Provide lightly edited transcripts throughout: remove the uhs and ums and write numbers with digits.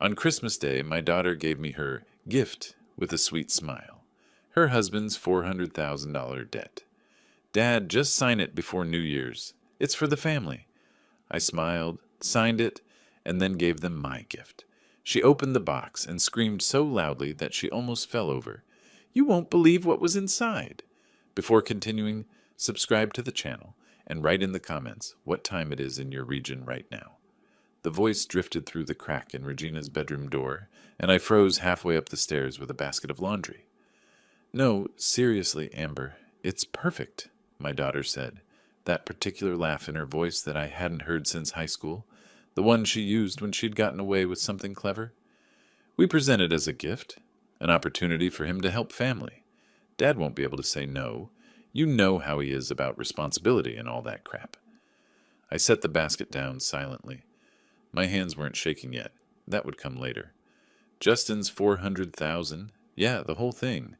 On Christmas Day, my daughter gave me her gift with a sweet smile. Her husband's $400,000 debt. Dad, just sign it before New Year's. It's for the family. I smiled, signed it, and then gave them my gift. She opened the box and screamed so loudly that she almost fell over. You won't believe what was inside. Before continuing, subscribe to the channel and write in the comments what time it is in your region right now. The voice drifted through the crack in Regina's bedroom door, and I froze halfway up the stairs with a basket of laundry. No, seriously, Amber, it's perfect, my daughter said, that particular laugh in her voice that I hadn't heard since high school, the one she used when she'd gotten away with something clever. We present it as a gift, an opportunity for him to help family. Dad won't be able to say no. You know how he is about responsibility and all that crap. I set the basket down silently. My hands weren't shaking yet. That would come later. Justin's $400,000. Yeah, the whole thing.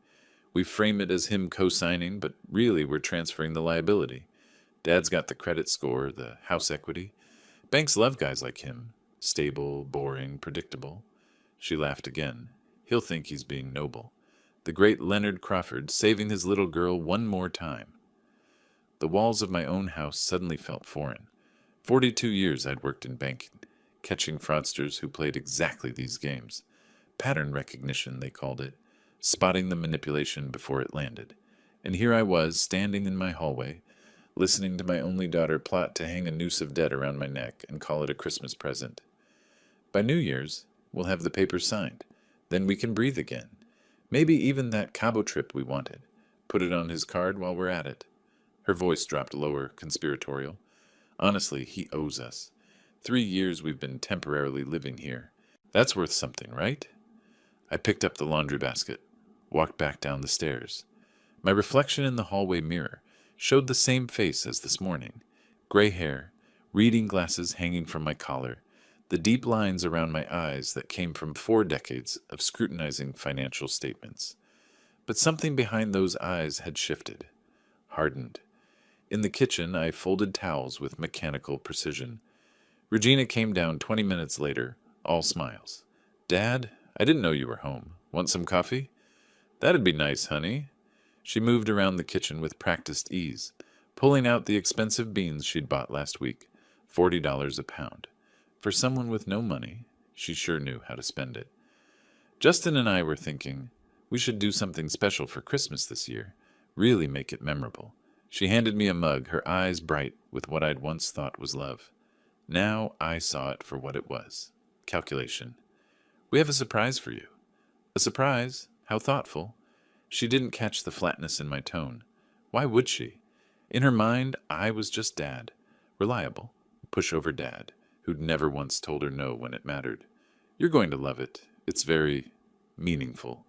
We frame it as him co-signing, but really we're transferring the liability. Dad's got the credit score, the house equity. Banks love guys like him. Stable, boring, predictable. She laughed again. He'll think he's being noble. The great Leonard Crawford saving his little girl one more time. The walls of my own house suddenly felt foreign. 42 years I'd worked in banking, catching fraudsters who played exactly these games. Pattern recognition, they called it, spotting the manipulation before it landed. And here I was, standing in my hallway, listening to my only daughter plot to hang a noose of debt around my neck and call it a Christmas present. By New Year's, we'll have the papers signed. Then we can breathe again. Maybe even that Cabo trip we wanted. Put it on his card while we're at it. Her voice dropped lower, conspiratorial. Honestly, he owes us. 3 years we've been temporarily living here. That's worth something, right? I picked up the laundry basket, walked back down the stairs. My reflection in the hallway mirror showed the same face as this morning. Gray hair, reading glasses hanging from my collar, the deep lines around my eyes that came from 4 decades of scrutinizing financial statements. But something behind those eyes had shifted, hardened. In the kitchen, I folded towels with mechanical precision. Regina came down 20 minutes later, all smiles. Dad, I didn't know you were home. Want some coffee? That'd be nice, honey. She moved around the kitchen with practiced ease, pulling out the expensive beans she'd bought last week, $40 a pound. For someone with no money, she sure knew how to spend it. Justin and I were thinking, we should do something special for Christmas this year, really make it memorable. She handed me a mug, her eyes bright with what I'd once thought was love. Now I saw it for what it was. Calculation. We have a surprise for you. A surprise? How thoughtful. She didn't catch the flatness in my tone. Why would she? In her mind, I was just Dad. Reliable. Pushover Dad, who'd never once told her no when it mattered. You're going to love it. It's very meaningful.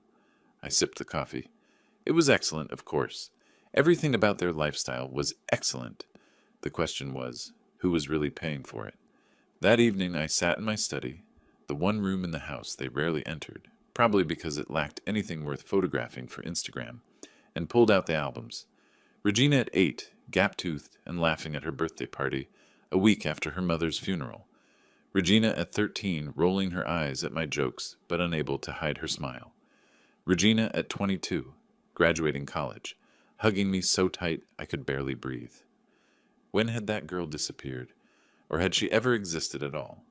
I sipped the coffee. It was excellent, of course. Everything about their lifestyle was excellent. The question was, who was really paying for it? That evening I sat in my study, the one room in the house they rarely entered, probably because it lacked anything worth photographing for Instagram, and pulled out the albums. Regina at 8, gap-toothed and laughing at her birthday party, a week after her mother's funeral. Regina at 13, rolling her eyes at my jokes, but unable to hide her smile. Regina at 22, graduating college, hugging me so tight I could barely breathe. When had that girl disappeared? Or had she ever existed at all?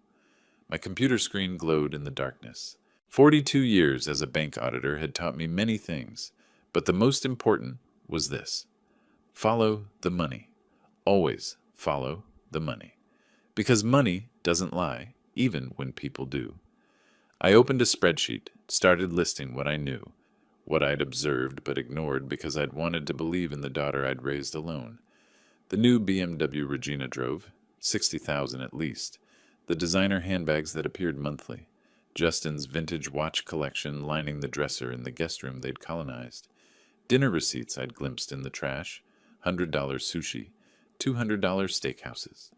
My computer screen glowed in the darkness. 42 years as a bank auditor had taught me many things, but the most important was this. Follow the money. Always follow the money. Because money doesn't lie, even when people do. I opened a spreadsheet, started listing what I knew, what I'd observed but ignored because I'd wanted to believe in the daughter I'd raised alone. The new BMW Regina drove, $60,000 at least, the designer handbags that appeared monthly, Justin's vintage watch collection lining the dresser in the guest room they'd colonized, dinner receipts I'd glimpsed in the trash, $100 sushi, $200 steakhouses,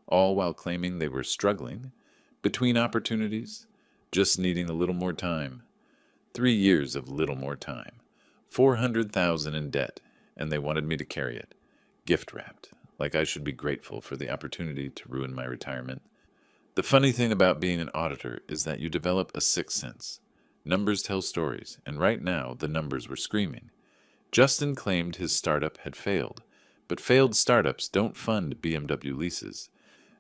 all while claiming they were struggling, between opportunities, just needing a little more time. 3 years of little more time. $400,000 in debt, and they wanted me to carry it. Gift wrapped, like I should be grateful for the opportunity to ruin my retirement. The funny thing about being an auditor is that you develop a sixth sense. Numbers tell stories, and right now the numbers were screaming. Justin claimed his startup had failed, but failed startups don't fund BMW leases.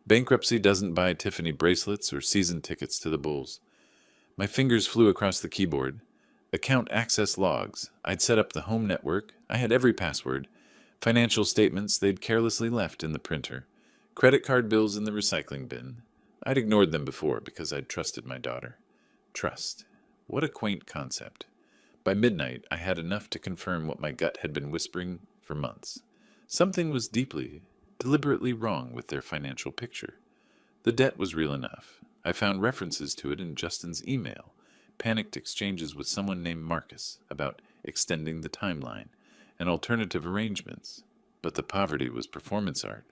Bankruptcy doesn't buy Tiffany bracelets or season tickets to the Bulls. My fingers flew across the keyboard. Account access logs. I'd set up the home network. I had every password. Financial statements they'd carelessly left in the printer. Credit card bills in the recycling bin. I'd ignored them before because I'd trusted my daughter. Trust. What a quaint concept. By midnight, I had enough to confirm what my gut had been whispering for months. Something was deeply, deliberately wrong with their financial picture. The debt was real enough. I found references to it in Justin's email, panicked exchanges with someone named Marcus about extending the timeline and alternative arrangements. But the poverty was performance art.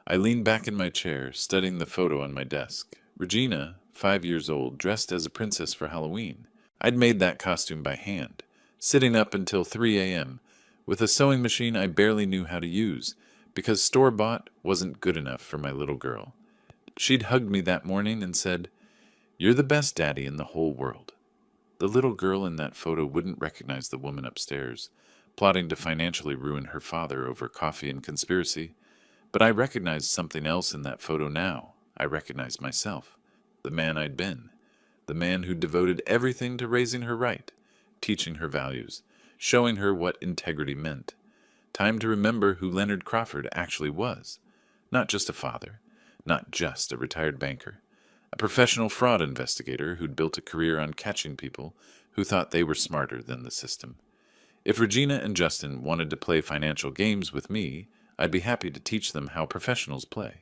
I leaned back in my chair, studying the photo on my desk. Regina, 5 years old, dressed as a princess for Halloween. I'd made that costume by hand, sitting up until 3 a.m., with a sewing machine I barely knew how to use, because store-bought wasn't good enough for my little girl. She'd hugged me that morning and said, "You're the best daddy in the whole world." The little girl in that photo wouldn't recognize the woman upstairs, plotting to financially ruin her father over coffee and conspiracy. But I recognized something else in that photo now. I recognized myself, the man I'd been, the man who devoted everything to raising her right, teaching her values, showing her what integrity meant. Time to remember who Leonard Crawford actually was. Not just a father, not just a retired banker, a professional fraud investigator who'd built a career on catching people who thought they were smarter than the system. If Regina and Justin wanted to play financial games with me, I'd be happy to teach them how professionals play.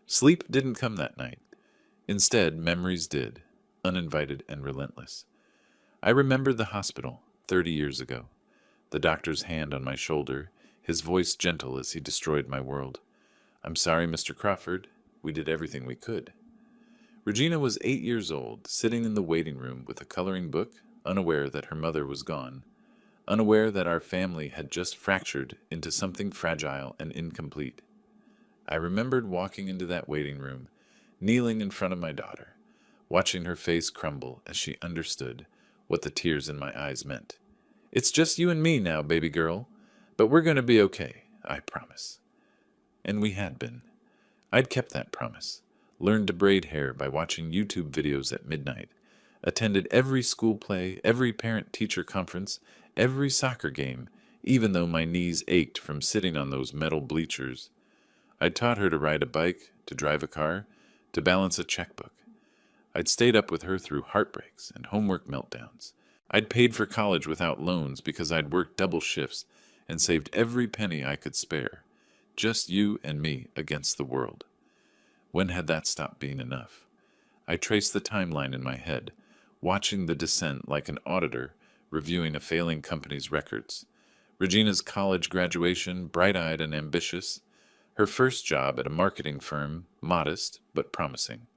Sleep didn't come that night. Instead, memories did, uninvited and relentless. I remembered the hospital 30 years ago, the doctor's hand on my shoulder, his voice gentle as he destroyed my world. "I'm sorry, Mr. Crawford. We did everything we could." Regina was 8 years old, sitting in the waiting room with a coloring book, unaware that her mother was gone, unaware that our family had just fractured into something fragile and incomplete. I remembered walking into that waiting room, kneeling in front of my daughter, watching her face crumble as she understood what the tears in my eyes meant. "It's just you and me now, baby girl, but we're going to be okay, I promise." And we had been. I'd kept that promise, learned to braid hair by watching YouTube videos at midnight, attended every school play, every parent-teacher conference, every soccer game, even though my knees ached from sitting on those metal bleachers. I'd taught her to ride a bike, to drive a car, to balance a checkbook. I'd stayed up with her through heartbreaks and homework meltdowns. I'd paid for college without loans because I'd worked double shifts and saved every penny I could spare. Just you and me against the world. When had that stopped being enough? I traced the timeline in my head, watching the descent like an auditor reviewing a failing company's records. Regina's college graduation, bright-eyed and ambitious. Her first job at a marketing firm, modest but promising.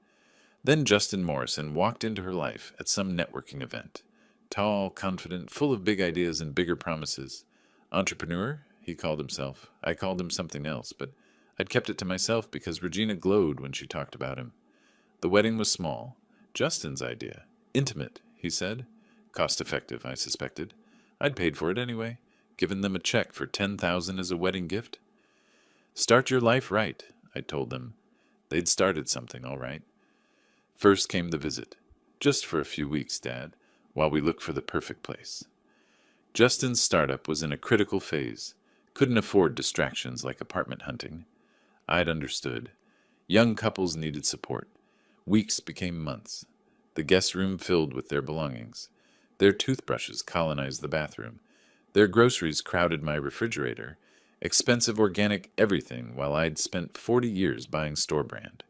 Then Justin Morrison walked into her life at some networking event. Tall, confident, full of big ideas and bigger promises. Entrepreneur, he called himself. I called him something else, but I'd kept it to myself because Regina glowed when she talked about him. The wedding was small. Justin's idea. Intimate, he said. Cost-effective, I suspected. I'd paid for it anyway, given them a check for $10,000 as a wedding gift. Start your life right, I told them. They'd started something, all right. First came the visit. Just for a few weeks, Dad, while we looked for the perfect place. Justin's startup was in a critical phase. Couldn't afford distractions like apartment hunting. I'd understood. Young couples needed support. Weeks became months. The guest room filled with their belongings. Their toothbrushes colonized the bathroom. Their groceries crowded my refrigerator. Expensive organic everything while I'd spent 40 years buying store brand.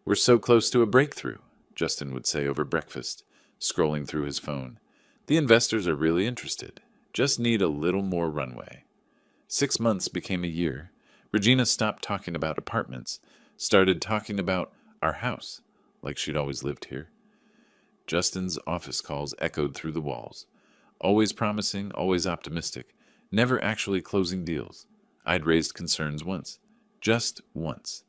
"We're so close to a breakthrough," Justin would say over breakfast, scrolling through his phone. "The investors are really interested. Just need a little more runway." 6 months became a year. Regina stopped talking about apartments, started talking about our house, like she'd always lived here. Justin's office calls echoed through the walls. Always promising, always optimistic, never actually closing deals. I'd raised concerns once. Just once.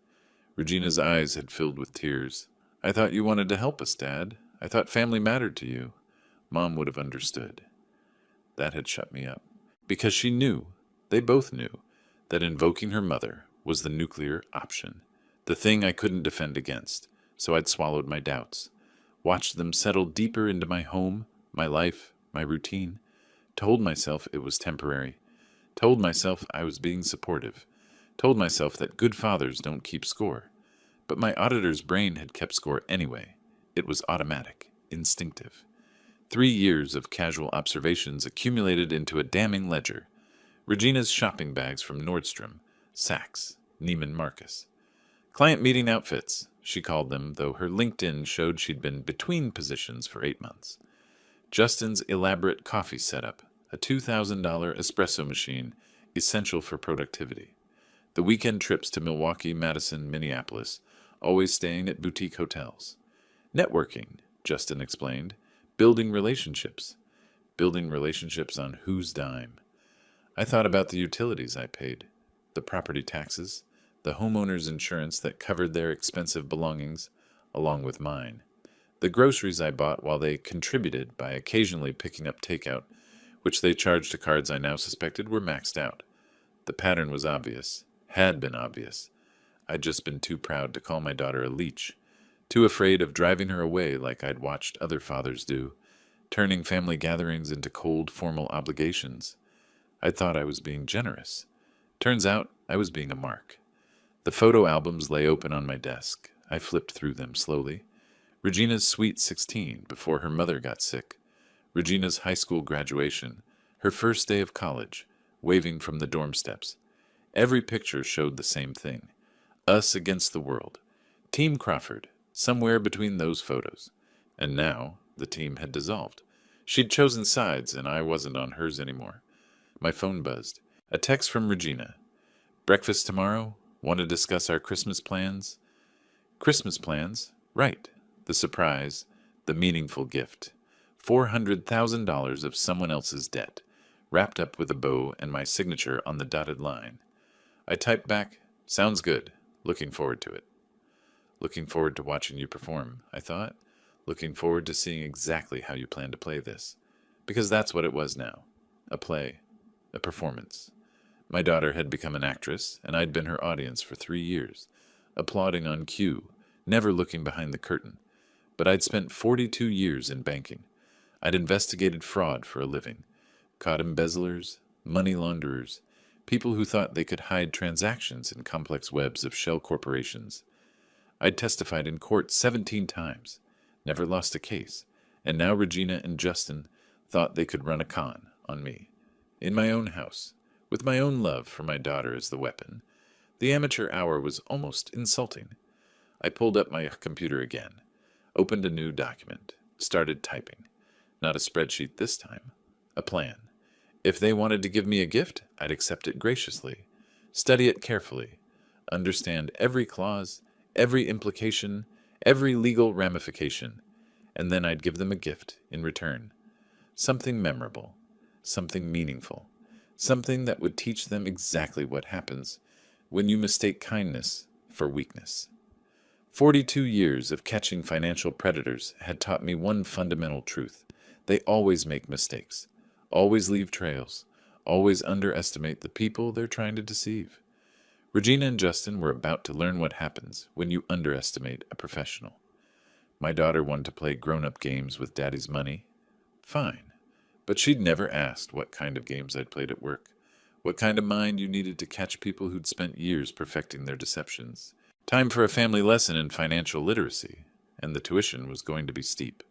Regina's eyes had filled with tears. I thought you wanted to help us, Dad. I thought family mattered to you. Mom would have understood. That had shut me up. Because she knew, they both knew, that invoking her mother was the nuclear option, the thing I couldn't defend against, so I'd swallowed my doubts, watched them settle deeper into my home, my life, my routine, told myself it was temporary, told myself I was being supportive, told myself that good fathers don't keep score. But my auditor's brain had kept score anyway. It was automatic, instinctive. 3 years of casual observations accumulated into a damning ledger. Regina's shopping bags from Nordstrom, Saks, Neiman Marcus. Client meeting outfits, she called them, though her LinkedIn showed she'd been between positions for 8 months. Justin's elaborate coffee setup, a $2,000 espresso machine, essential for productivity. The weekend trips to Milwaukee, Madison, Minneapolis, always staying at boutique hotels. Networking, Justin explained. Building relationships. Building relationships on whose dime? I thought about the utilities I paid, the property taxes, the homeowner's insurance that covered their expensive belongings, along with mine. The groceries I bought while they contributed by occasionally picking up takeout, which they charged to cards I now suspected were maxed out. The pattern was obvious, had been obvious. I'd just been too proud to call my daughter a leech, too afraid of driving her away like I'd watched other fathers do, turning family gatherings into cold, formal obligations. I thought I was being generous. Turns out I was being a mark. The photo albums lay open on my desk. I flipped through them slowly. Regina's sweet 16 before her mother got sick. Regina's high school graduation. Her first day of college, waving from the dorm steps. Every picture showed the same thing. Us against the world. Team Crawford, somewhere between those photos. And now the team had dissolved. She'd chosen sides, and I wasn't on hers anymore. My phone buzzed. A text from Regina. Breakfast tomorrow? Want to discuss our Christmas plans? Christmas plans? Right. The surprise. The meaningful gift. $400,000 of someone else's debt, wrapped up with a bow and my signature on the dotted line. I typed back, sounds good. Looking forward to it. Looking forward to watching you perform, I thought. Looking forward to seeing exactly how you plan to play this. Because that's what it was now. A play. A performance. My daughter had become an actress, and I'd been her audience for 3 years, applauding on cue, never looking behind the curtain. But I'd spent 42 years in banking. I'd investigated fraud for a living, caught embezzlers, money launderers, people who thought they could hide transactions in complex webs of shell corporations. I'd testified in court 17 times, never lost a case, and now Regina and Justin thought they could run a con on me. In my own house, with my own love for my daughter as the weapon. The amateur hour was almost insulting. I pulled up my computer again, opened a new document, started typing. Not a spreadsheet this time, a plan. If they wanted to give me a gift, I'd accept it graciously, study it carefully, understand every clause, every implication, every legal ramification, and then I'd give them a gift in return. Something memorable, something meaningful, something that would teach them exactly what happens when you mistake kindness for weakness. 42 years of catching financial predators had taught me one fundamental truth. They always make mistakes, always leave trails, always underestimate the people they're trying to deceive. Regina and Justin were about to learn what happens when you underestimate a professional. My daughter wanted to play grown-up games with Daddy's money. Fine. But she'd never asked what kind of games I'd played at work, what kind of mind you needed to catch people who'd spent years perfecting their deceptions. Time for a family lesson in financial literacy, and the tuition was going to be steep.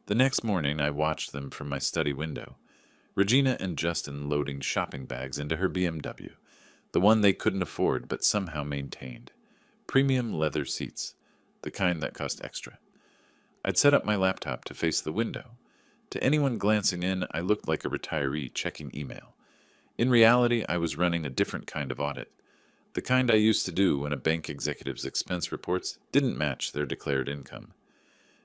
The next morning I watched them from my study window, Regina and Justin loading shopping bags into her BMW, the one they couldn't afford but somehow maintained. Premium leather seats, the kind that cost extra. I'd set up my laptop to face the window. To anyone glancing in, I looked like a retiree checking email. In reality, I was running a different kind of audit, the kind I used to do when a bank executive's expense reports didn't match their declared income.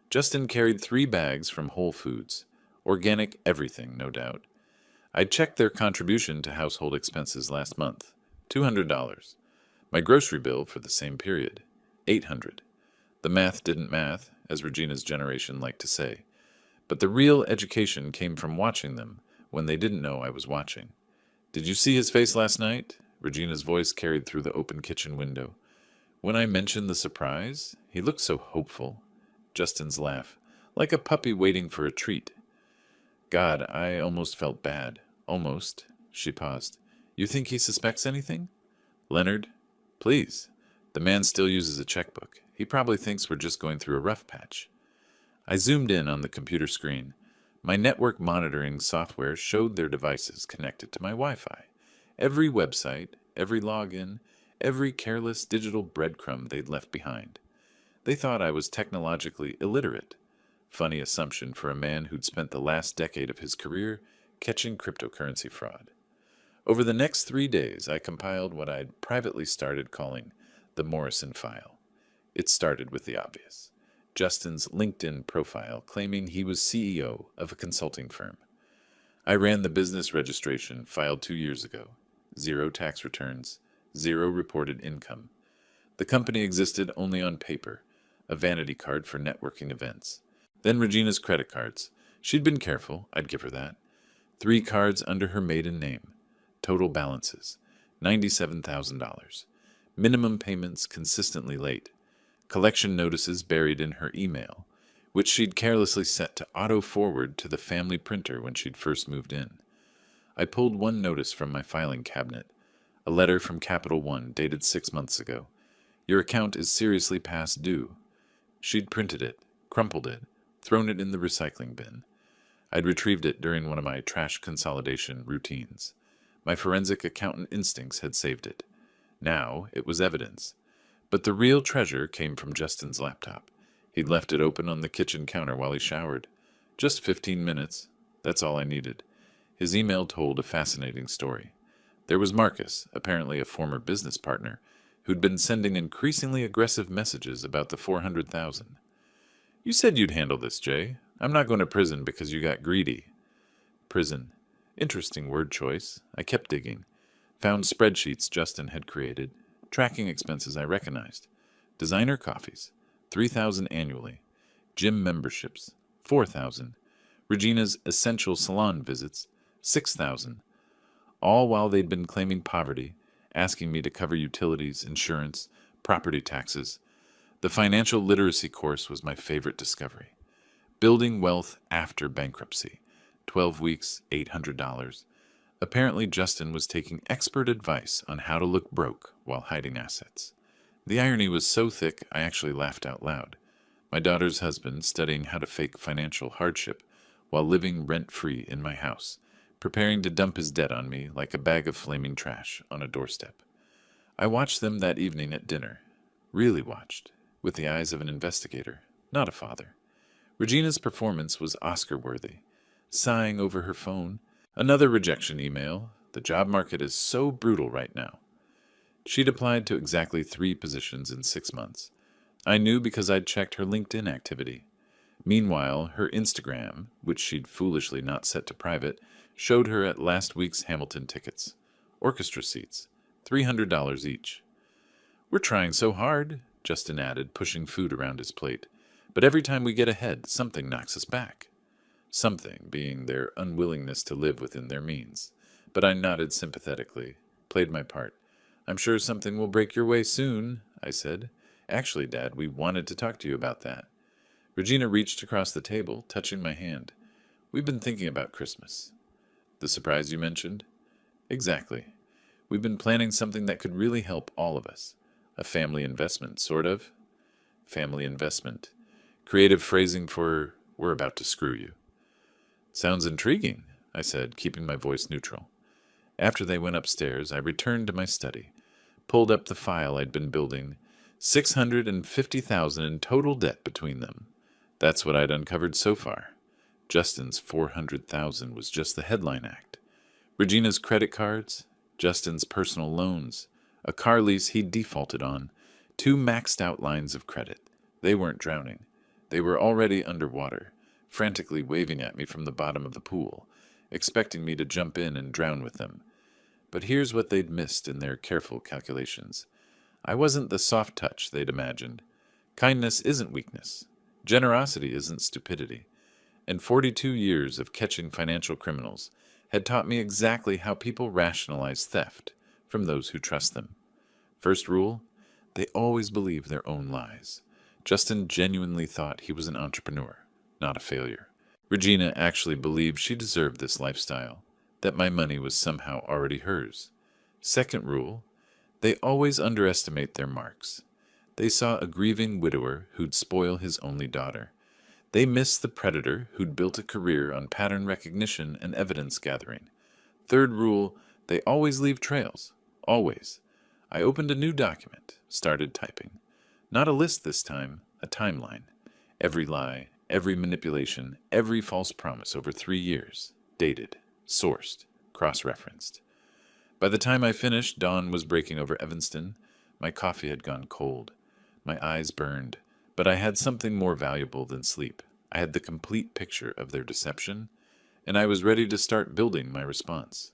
Justin carried 3 bags from Whole Foods, organic everything, no doubt. I'd checked their contribution to household expenses last month, $200. My grocery bill for the same period, $800. The math didn't math, as Regina's generation liked to say. But the real education came from watching them when they didn't know I was watching. Did you see his face last night? Regina's voice carried through the open kitchen window. When I mentioned the surprise, he looked so hopeful. Justin's laugh, like a puppy waiting for a treat. God, I almost felt bad. Almost. She paused. You think he suspects anything? Leonard, please. The man still uses a checkbook. He probably thinks we're just going through a rough patch. I zoomed in on the computer screen. My network monitoring software showed their devices connected to my Wi-Fi. Every website, every login, every careless digital breadcrumb they'd left behind. They thought I was technologically illiterate. Funny assumption for a man who'd spent the last decade of his career catching cryptocurrency fraud. Over the next 3 days, I compiled what I'd privately started calling the Morrison File. It started with the obvious. Justin's LinkedIn profile claiming he was CEO of a consulting firm. I ran the business registration filed 2 years ago. 0 tax returns, 0 reported income. The company existed only on paper, a vanity card for networking events. Then Regina's credit cards. She'd been careful, I'd give her that. 3 cards under her maiden name. Total balances, $97,000. Minimum payments consistently late. Collection notices buried in her email, which she'd carelessly set to auto-forward to the family printer when she'd first moved in. I pulled one notice from my filing cabinet, a letter from Capital One dated 6 months ago. Your account is seriously past due. She'd printed it, crumpled it, thrown it in the recycling bin. I'd retrieved it during one of my trash consolidation routines. My forensic accountant instincts had saved it. Now it was evidence. But the real treasure came from Justin's laptop. He'd left it open on the kitchen counter while he showered. Just 15 minutes. That's all I needed. His email told a fascinating story. There was Marcus, apparently a former business partner, who'd been sending increasingly aggressive messages about the $400,000. You said you'd handle this, Jay. I'm not going to prison because you got greedy. Prison. Interesting word choice. I kept digging. Found spreadsheets Justin had created. Tracking expenses I recognized. Designer coffees. $3,000 annually. Gym memberships. $4,000. Regina's essential salon visits. $6,000. All while they'd been claiming poverty, asking me to cover utilities, insurance, property taxes. The financial literacy course was my favorite discovery. Building wealth after bankruptcy. 12 weeks, $800. Apparently Justin was taking expert advice on how to look broke while hiding assets. The irony was so thick I actually laughed out loud. My daughter's husband studying how to fake financial hardship while living rent-free in my house, preparing to dump his debt on me like a bag of flaming trash on a doorstep. I watched them that evening at dinner. Really watched, with the eyes of an investigator, not a father. Regina's performance was Oscar-worthy. Sighing over her phone, another rejection email. The job market is so brutal right now. She'd applied to exactly 3 positions in 6 months. I knew because I'd checked her LinkedIn activity. Meanwhile, her Instagram, which she'd foolishly not set to private, showed her at last week's Hamilton tickets. Orchestra seats, $300 each. We're trying so hard, Justin added, pushing food around his plate. But every time we get ahead, something knocks us back. Something being their unwillingness to live within their means. But I nodded sympathetically, played my part. I'm sure something will break your way soon, I said. Actually, Dad, we wanted to talk to you about that. Regina reached across the table, touching my hand. We've been thinking about Christmas. The surprise you mentioned? Exactly. We've been planning something that could really help all of us. A family investment, sort of. Family investment. Creative phrasing for, we're about to screw you. Sounds intriguing, I said, keeping my voice neutral. After they went upstairs, I returned to my study, pulled up the file I'd been building, $650,000 in total debt between them. That's what I'd uncovered so far. Justin's $400,000 was just the headline act. Regina's credit cards, Justin's personal loans, a car lease he'd defaulted on, 2 maxed out lines of credit. They weren't drowning. They were already underwater, frantically waving at me from the bottom of the pool, expecting me to jump in and drown with them. But here's what they'd missed in their careful calculations. I wasn't the soft touch they'd imagined. Kindness isn't weakness. Generosity isn't stupidity. And 42 years of catching financial criminals had taught me exactly how people rationalize theft from those who trust them. First rule, they always believe their own lies. Justin genuinely thought he was an entrepreneur, not a failure. Regina actually believed she deserved this lifestyle, that my money was somehow already hers. Second rule, they always underestimate their marks. They saw a grieving widower who'd spoil his only daughter. They missed the predator who'd built a career on pattern recognition and evidence gathering. Third rule, they always leave trails. Always. I opened a new document, started typing. Not a list this time, a timeline. Every lie, every manipulation, every false promise over 3 years. Dated, sourced, cross-referenced. By the time I finished, dawn was breaking over Evanston. My coffee had gone cold. My eyes burned. But I had something more valuable than sleep. I had the complete picture of their deception, and I was ready to start building my response.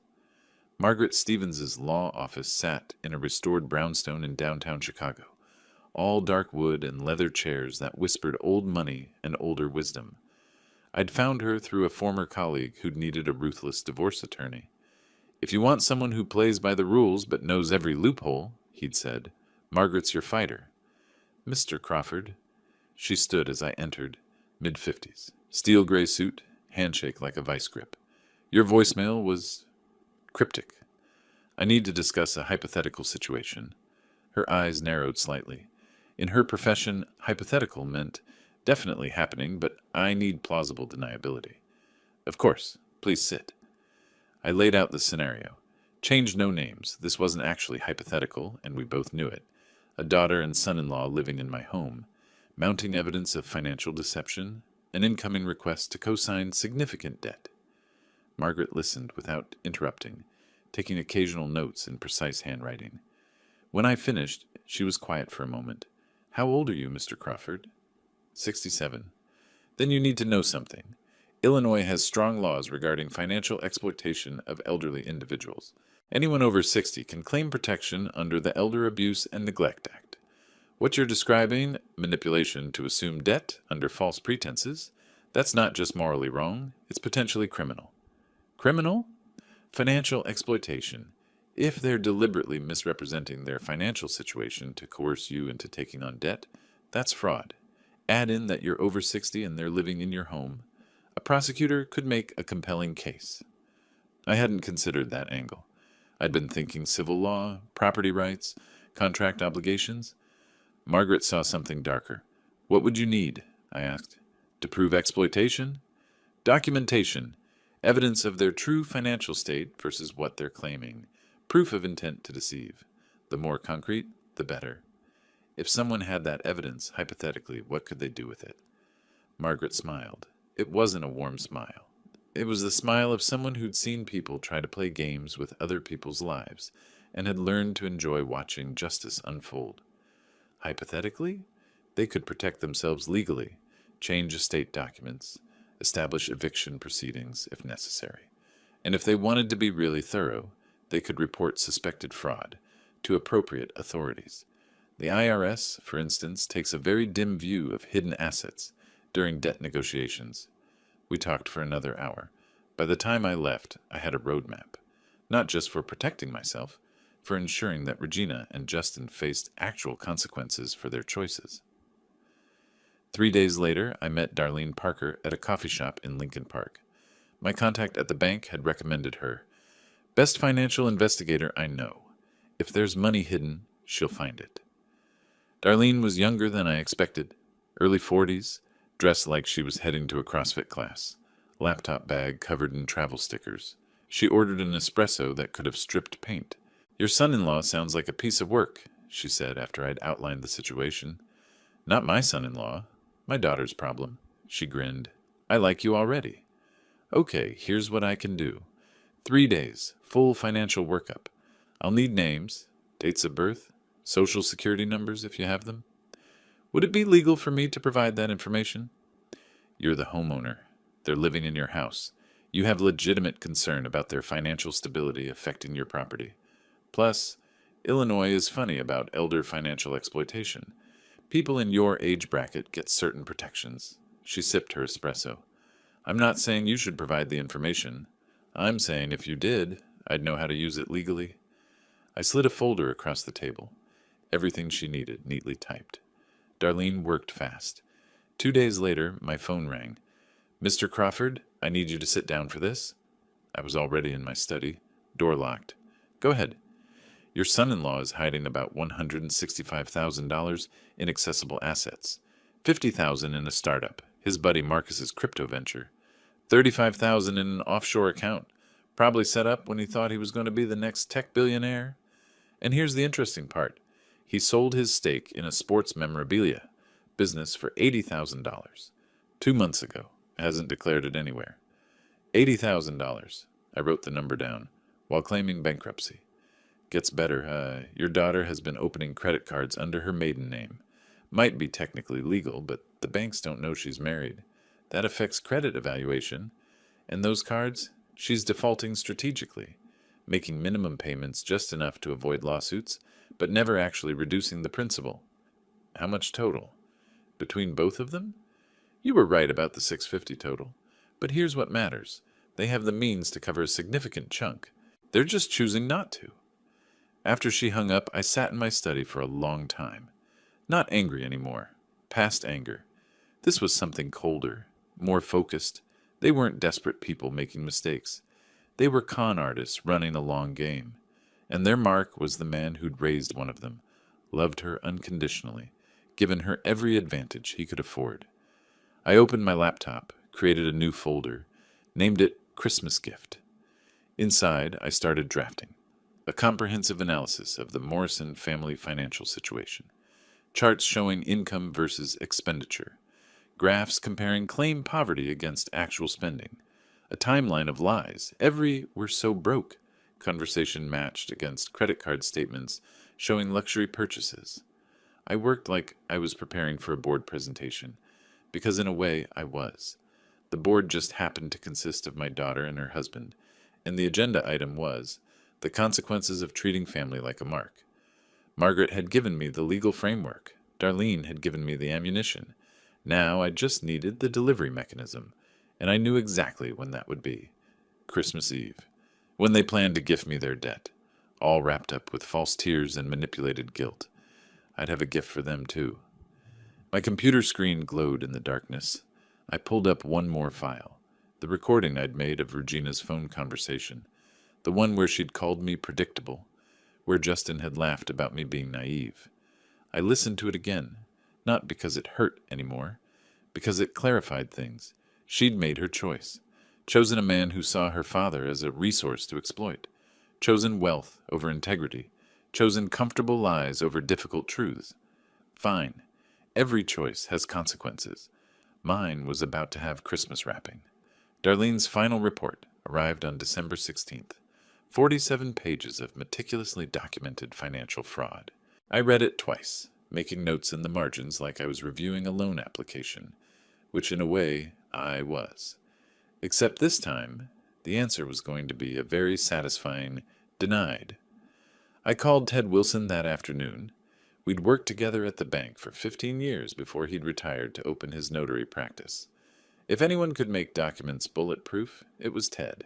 Margaret Stevens's law office sat in a restored brownstone in downtown Chicago, all dark wood and leather chairs that whispered old money and older wisdom. I'd found her through a former colleague who'd needed a ruthless divorce attorney. "If you want someone who plays by the rules but knows every loophole," he'd said, "Margaret's your fighter." "Mr. Crawford." She stood as I entered, mid-50s, steel gray suit, handshake like a vice grip. "Your voicemail was cryptic. I need to discuss a hypothetical situation." Her eyes narrowed slightly. In her profession, hypothetical meant definitely happening, but I need plausible deniability. "Of course. Please sit." I laid out the scenario. Changed no names. This wasn't actually hypothetical, and we both knew it. A daughter and son-in-law living in my home. Mounting evidence of financial deception, an incoming request to co-sign significant debt. Margaret listened without interrupting, taking occasional notes in precise handwriting. When I finished, she was quiet for a moment. "How old are you, Mr. Crawford?" 67. "Then you need to know something. Illinois has strong laws regarding financial exploitation of elderly individuals. Anyone over 60 can claim protection under the Elder Abuse and Neglect Act. What you're describing, manipulation to assume debt under false pretenses, that's not just morally wrong, it's potentially criminal." "Criminal?" "Financial exploitation. If they're deliberately misrepresenting their financial situation to coerce you into taking on debt, that's fraud. Add in that you're over 60 and they're living in your home. A prosecutor could make a compelling case." I hadn't considered that angle. I'd been thinking civil law, property rights, contract obligations. Margaret saw something darker. "What would you need?" I asked. "To prove exploitation?" "Documentation. Evidence of their true financial state versus what they're claiming. Proof of intent to deceive. The more concrete, the better." If someone had that evidence, hypothetically, what could they do with it? Margaret smiled. It wasn't a warm smile. It was the smile of someone who'd seen people try to play games with other people's lives and had learned to enjoy watching justice unfold. Hypothetically, they could protect themselves legally, change estate documents, establish eviction proceedings if necessary. And if they wanted to be really thorough, they could report suspected fraud to appropriate authorities. The IRS, for instance, takes a very dim view of hidden assets during debt negotiations. We talked for another hour. By the time I left, I had a roadmap, not just for protecting myself, for ensuring that Regina and Justin faced actual consequences for their choices. 3 days later, I met Darlene Parker at a coffee shop in Lincoln Park. My contact at the bank had recommended her. "Best financial investigator I know. If there's money hidden, she'll find it." Darlene was younger than I expected, early 40s, dressed like she was heading to a CrossFit class, laptop bag covered in travel stickers. She ordered an espresso that could have stripped paint. "Your son-in-law sounds like a piece of work," she said after I'd outlined the situation. "Not my son-in-law. My daughter's problem." She grinned. "I like you already." "Okay, here's what I can do. 3 days, full financial workup. I'll need names, dates of birth, social security numbers if you have them. Would it be legal for me to provide that information?" "You're the homeowner. They're living in your house. You have legitimate concern about their financial stability affecting your property. Plus, Illinois is funny about elder financial exploitation. People in your age bracket get certain protections. She sipped her espresso. I'm not saying you should provide the information. I'm saying if you did, I'd know how to use it legally. I slid a folder across the table. Everything she needed, neatly typed. Darlene worked fast. 2 days later, my phone rang. Mr. Crawford, I need you to sit down for this. I was already in my study. Door locked. Go ahead. Your son-in-law is hiding about $165,000 in accessible assets. $50,000 in a startup, his buddy Marcus's crypto venture. $35,000 in an offshore account, probably set up when he thought he was going to be the next tech billionaire. And here's the interesting part. He sold his stake in a sports memorabilia business for $80,000. 2 months ago. Hasn't declared it anywhere. $80,000. I wrote the number down, while claiming bankruptcy. Gets better. Your daughter has been opening credit cards under her maiden name. Might be technically legal, but the banks don't know she's married. That affects credit evaluation. And those cards, she's defaulting strategically, making minimum payments just enough to avoid lawsuits, but never actually reducing the principal. How much total? Between both of them? You were right about the $650 total. But here's what matters. They have the means to cover a significant chunk. They're just choosing not to. After she hung up, I sat in my study for a long time. Not angry anymore. Past anger. This was something colder, more focused. They weren't desperate people making mistakes. They were con artists running a long game. And their mark was the man who'd raised one of them, loved her unconditionally, given her every advantage he could afford. I opened my laptop, created a new folder, named it Christmas Gift. Inside, I started drafting. A comprehensive analysis of the Morrison family financial situation. Charts showing income versus expenditure. Graphs comparing claimed poverty against actual spending. A timeline of lies. Every "we're so broke" conversation matched against credit card statements showing luxury purchases. I worked like I was preparing for a board presentation, because in a way I was. The board just happened to consist of my daughter and her husband, and the agenda item was the consequences of treating family like a mark. Margaret had given me the legal framework. Darlene had given me the ammunition. Now I just needed the delivery mechanism, and I knew exactly when that would be. Christmas Eve, when they planned to gift me their debt, all wrapped up with false tears and manipulated guilt. I'd have a gift for them, too. My computer screen glowed in the darkness. I pulled up one more file, the recording I'd made of Regina's phone conversation, the one where she'd called me predictable, where Justin had laughed about me being naive. I listened to it again, not because it hurt anymore, because it clarified things. She'd made her choice, chosen a man who saw her father as a resource to exploit, chosen wealth over integrity, chosen comfortable lies over difficult truths. Fine. Every choice has consequences. Mine was about to have Christmas wrapping. Darlene's final report arrived on December 16th. 47 pages of meticulously documented financial fraud. I read it twice, making notes in the margins like I was reviewing a loan application, which in a way I was. Except this time, the answer was going to be a very satisfying denied. I called Ted Wilson that afternoon. We'd worked together at the bank for 15 years before he'd retired to open his notary practice. If anyone could make documents bulletproof, it was Ted.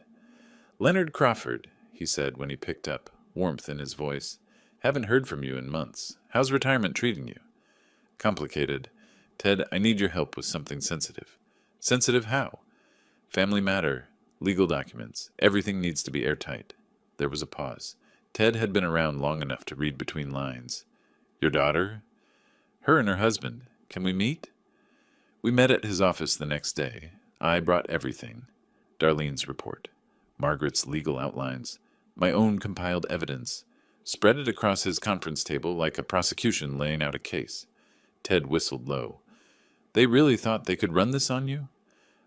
"Leonard Crawford," he said when he picked up, warmth in his voice. "Haven't heard from you in months. How's retirement treating you?" "Complicated. Ted, I need your help with something sensitive." "Sensitive how?" "Family matter, legal documents. Everything needs to be airtight." There was a pause. Ted had been around long enough to read between lines. "Your daughter?" "Her and her husband. Can we meet?" We met at his office the next day. I brought everything. Darlene's report, Margaret's legal outlines, my own compiled evidence, spread it across his conference table like a prosecution laying out a case. Ted whistled low. "They really thought they could run this on you?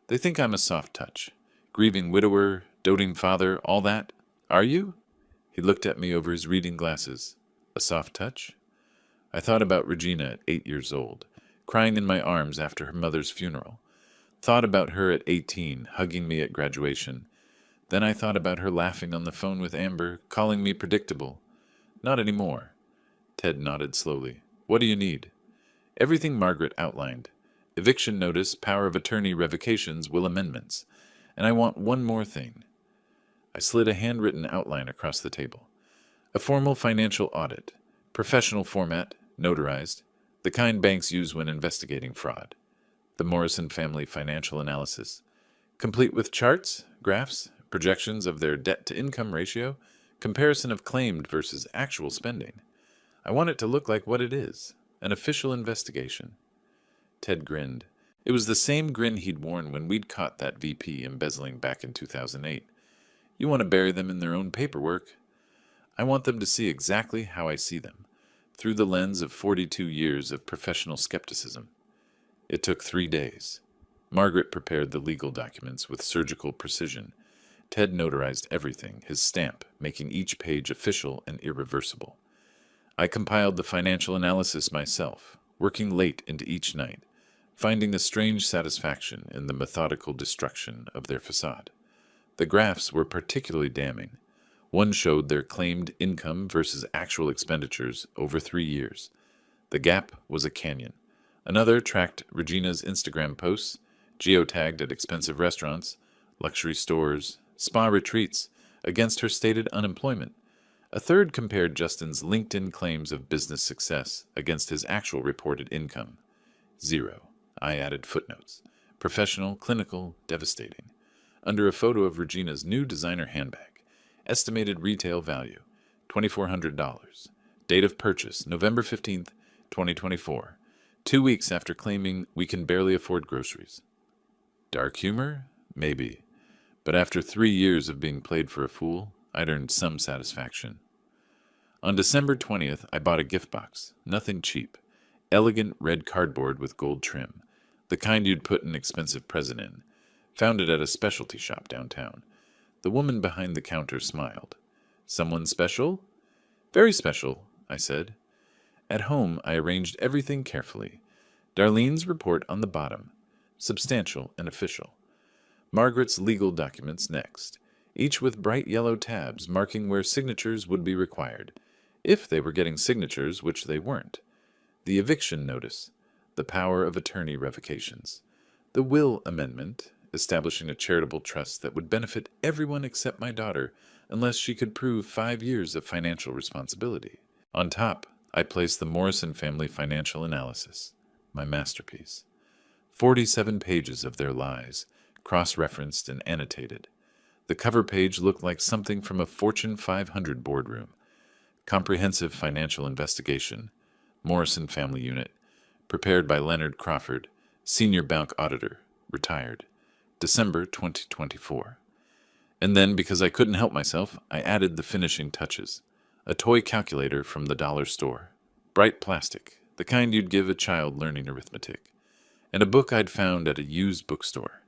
They think I'm a soft touch. Grieving widower, doting father, all that. Are you?" He looked at me over his reading glasses. "A soft touch?" I thought about Regina at 8 years old, crying in my arms after her mother's funeral. Thought about her at 18, hugging me at graduation. Then I thought about her laughing on the phone with Amber, calling me predictable. Not anymore. Ted nodded slowly. "What do you need?" Everything Margaret outlined. Eviction notice, power of attorney revocations, will amendments. And I want one more thing. I slid a handwritten outline across the table. A formal financial audit. Professional format, notarized. The kind banks use when investigating fraud. The Morrison family financial analysis. Complete with charts, graphs, projections of their debt-to-income ratio, comparison of claimed versus actual spending. I want it to look like what it is, an official investigation. Ted grinned. It was the same grin he'd worn when we'd caught that VP embezzling back in 2008. You want to bury them in their own paperwork? I want them to see exactly how I see them, through the lens of 42 years of professional skepticism. It took 3 days. Margaret prepared the legal documents with surgical precision. Ted notarized everything, his stamp, making each page official and irreversible. I compiled the financial analysis myself, working late into each night, finding a strange satisfaction in the methodical destruction of their facade. The graphs were particularly damning. One showed their claimed income versus actual expenditures over 3 years. The gap was a canyon. Another tracked Regina's Instagram posts, geotagged at expensive restaurants, luxury stores, spa retreats, against her stated unemployment. A third compared Justin's LinkedIn claims of business success against his actual reported income. 0. I added footnotes. Professional, clinical, devastating. Under a photo of Regina's new designer handbag. Estimated retail value, $2,400. Date of purchase, November 15th, 2024. 2 weeks after claiming we can barely afford groceries. Dark humor? Maybe. But after 3 years of being played for a fool, I'd earned some satisfaction. On December 20th, I bought a gift box. Nothing cheap. Elegant red cardboard with gold trim. The kind you'd put an expensive present in. Found it at a specialty shop downtown. The woman behind the counter smiled. Someone special? Very special, I said. At home, I arranged everything carefully. Darlene's report on the bottom. Substantial and official. Margaret's legal documents next, each with bright yellow tabs marking where signatures would be required, if they were getting signatures, which they weren't. The eviction notice. The power of attorney revocations. The will amendment, establishing a charitable trust that would benefit everyone except my daughter unless she could prove 5 years of financial responsibility. On top, I placed the Morrison family financial analysis, my masterpiece. 47 pages of their lies, cross-referenced and annotated. The cover page looked like something from a Fortune 500 boardroom. Comprehensive financial investigation, Morrison Family Unit, prepared by Leonard Crawford, Senior Bank Auditor, retired, December 2024. And then, because I couldn't help myself, I added the finishing touches. A toy calculator from the dollar store. Bright plastic, the kind you'd give a child learning arithmetic. And a book I'd found at a used bookstore.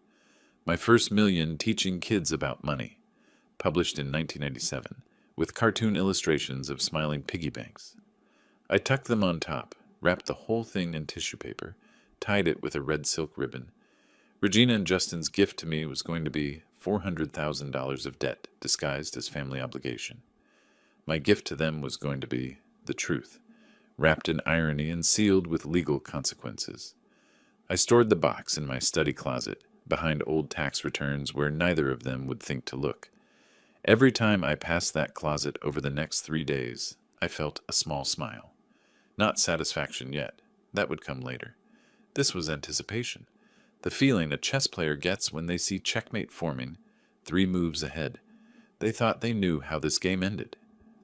My First Million Teaching Kids About Money, published in 1997, with cartoon illustrations of smiling piggy banks. I tucked them on top, wrapped the whole thing in tissue paper, tied it with a red silk ribbon. Regina and Justin's gift to me was going to be $400,000 of debt disguised as family obligation. My gift to them was going to be the truth, wrapped in irony and sealed with legal consequences. I stored the box in my study closet, behind old tax returns where neither of them would think to look. Every time I passed that closet over the next 3 days, I felt a small smile. Not satisfaction yet. That would come later. This was anticipation. The feeling a chess player gets when they see checkmate forming, 3 moves ahead. They thought they knew how this game ended.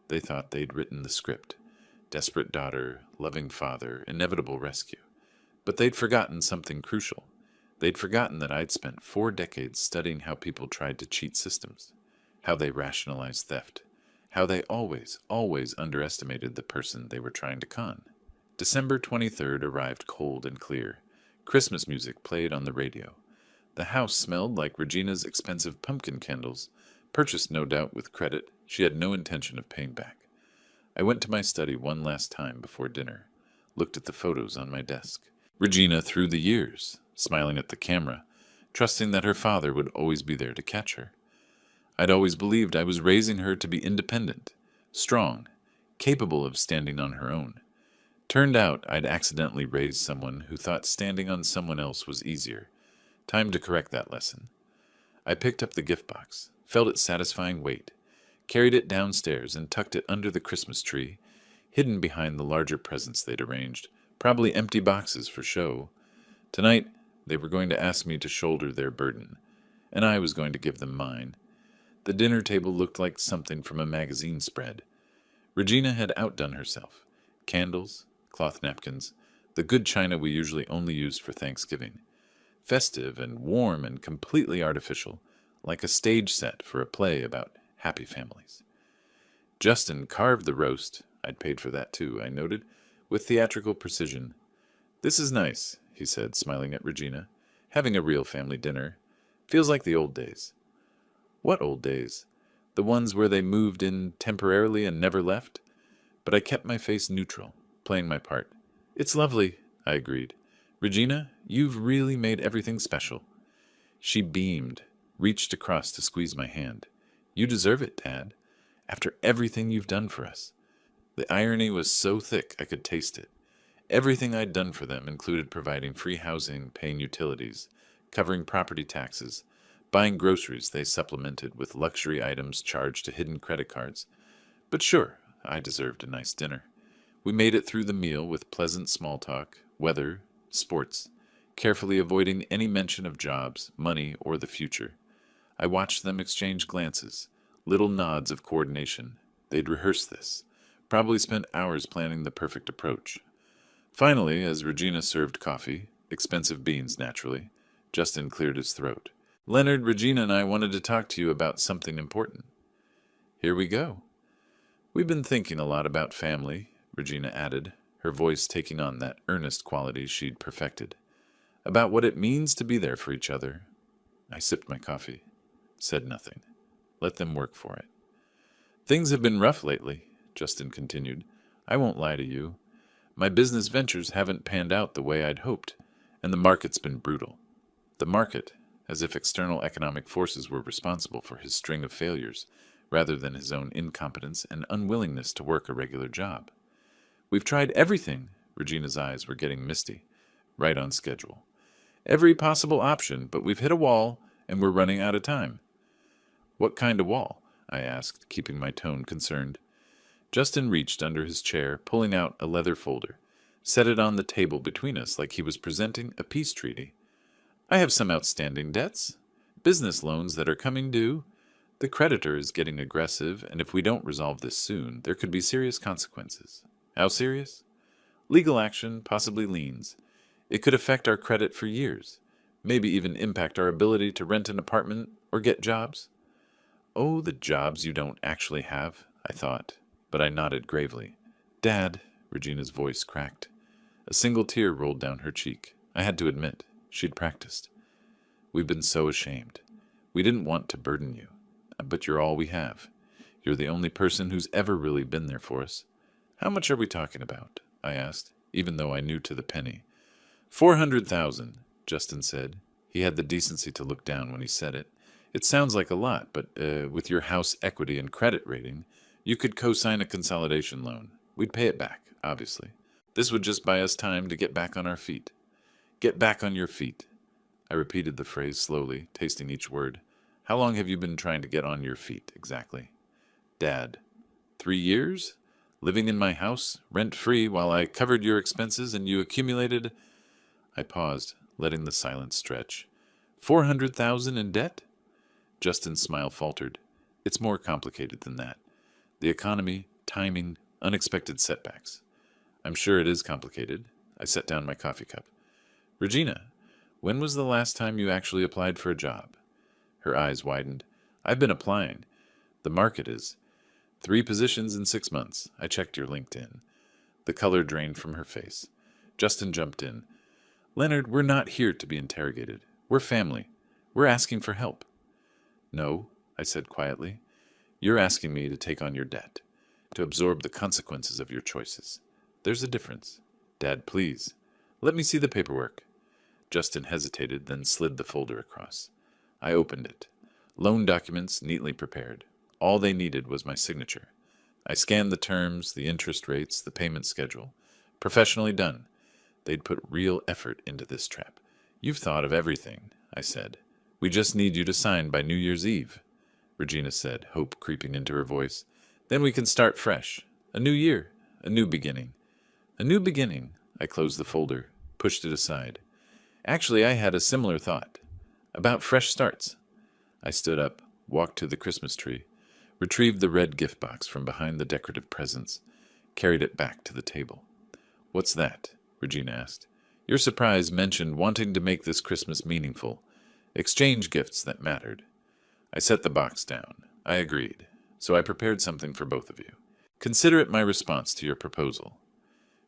They thought they'd written the script. Desperate daughter, loving father, inevitable rescue. But they'd forgotten something crucial. They'd forgotten that I'd spent 4 decades studying how people tried to cheat systems, how they rationalized theft, how they always underestimated the person they were trying to con. December 23rd arrived cold and clear. Christmas music played on the radio. The house smelled like Regina's expensive pumpkin candles, purchased no doubt with credit she had no intention of paying back. I went to my study one last time before dinner, looked at the photos on my desk. Regina through the years, smiling at the camera, trusting that her father would always be there to catch her. I'd always believed I was raising her to be independent, strong, capable of standing on her own. Turned out I'd accidentally raised someone who thought standing on someone else was easier. Time to correct that lesson. I picked up the gift box, felt its satisfying weight, carried it downstairs and tucked it under the Christmas tree, hidden behind the larger presents they'd arranged, probably empty boxes for show. Tonight, they were going to ask me to shoulder their burden, and I was going to give them mine. The dinner table looked like something from a magazine spread. Regina had outdone herself. Candles, cloth napkins, the good china we usually only used for Thanksgiving. Festive and warm and completely artificial, like a stage set for a play about happy families. Justin carved the roast, I'd paid for that too, I noted, with theatrical precision. "This is nice," he said, smiling at Regina. "Having a real family dinner. Feels like the old days." "What old days? The ones where they moved in temporarily and never left?" But I kept my face neutral, playing my part. "It's lovely," I agreed. "Regina, you've really made everything special." She beamed, reached across to squeeze my hand. "You deserve it, Dad. After everything you've done for us." The irony was so thick I could taste it. Everything I'd done for them included providing free housing, paying utilities, covering property taxes, buying groceries they supplemented with luxury items charged to hidden credit cards. But sure, I deserved a nice dinner. We made it through the meal with pleasant small talk, weather, sports, carefully avoiding any mention of jobs, money, or the future. I watched them exchange glances, little nods of coordination. They'd rehearsed this, probably spent hours planning the perfect approach. Finally, as Regina served coffee, expensive beans naturally, Justin cleared his throat. "Leonard, Regina and I wanted to talk to you about something important." "Here we go." "We've been thinking a lot about family," Regina added, her voice taking on that earnest quality she'd perfected. "About what it means to be there for each other." I sipped my coffee, said nothing. Let them work for it. "Things have been rough lately," Justin continued. "I won't lie to you. My business ventures haven't panned out the way I'd hoped, and the market's been brutal." The market, as if external economic forces were responsible for his string of failures, rather than his own incompetence and unwillingness to work a regular job. "We've tried everything," Regina's eyes were getting misty. "Right on schedule. Every possible option, but we've hit a wall, and we're running out of time." "What kind of wall?" I asked, keeping my tone concerned. Justin reached under his chair, pulling out a leather folder, set it on the table between us like he was presenting a peace treaty. "I have some outstanding debts, business loans that are coming due. The creditor is getting aggressive, and if we don't resolve this soon, there could be serious consequences." "How serious?" "Legal action, possibly liens. It could affect our credit for years, maybe even impact our ability to rent an apartment or get jobs." "Oh, the jobs you don't actually have," I thought, but I nodded gravely. "Dad," Regina's voice cracked. A single tear rolled down her cheek. I had to admit, she'd practiced. "We've been so ashamed. We didn't want to burden you, but you're all we have. You're the only person who's ever really been there for us." "How much are we talking about?" I asked, even though I knew to the penny. 400,000, Justin said. He had the decency to look down when he said it. "It sounds like a lot, but with your house equity and credit rating, you could co-sign a consolidation loan. We'd pay it back, obviously. This would just buy us time to get back on our feet." "Get back on your feet." I repeated the phrase slowly, tasting each word. "How long have you been trying to get on your feet, exactly?" "Dad, 3 years? Living in my house, rent-free, while I covered your expenses and you accumulated—" I paused, letting the silence stretch. 400,000 in debt?" Justin's smile faltered. "It's more complicated than that. The economy, timing, unexpected setbacks." "I'm sure it is complicated." I set down my coffee cup. "Regina, when was the last time you actually applied for a job?" Her eyes widened. "I've been applying. The market is. 3 positions in 6 months. I checked your LinkedIn." The color drained from her face. Justin jumped in. "Leonard, we're not here to be interrogated. We're family. We're asking for help." "No," I said quietly. "You're asking me to take on your debt, to absorb the consequences of your choices. There's a difference. Dad, please, let me see the paperwork." Justin hesitated, then slid the folder across. I opened it. Loan documents neatly prepared. All they needed was my signature. I scanned the terms, the interest rates, the payment schedule, Professionally done. They'd put real effort into this trap. You've thought of everything, I said. We just need you to sign by New Year's Eve, Regina said, hope creeping into her voice. Then we can start fresh. A new year, a new beginning. A new beginning. I closed the folder, pushed it aside. Actually, I had a similar thought. About fresh starts. I stood up, walked to the Christmas tree, retrieved the red gift box from behind the decorative presents, carried it back to the table. What's that? Regina asked. Your surprise mentioned wanting to make this Christmas meaningful. Exchange gifts that mattered. I set the box down. I agreed. So I prepared something for both of you. Consider it my response to your proposal.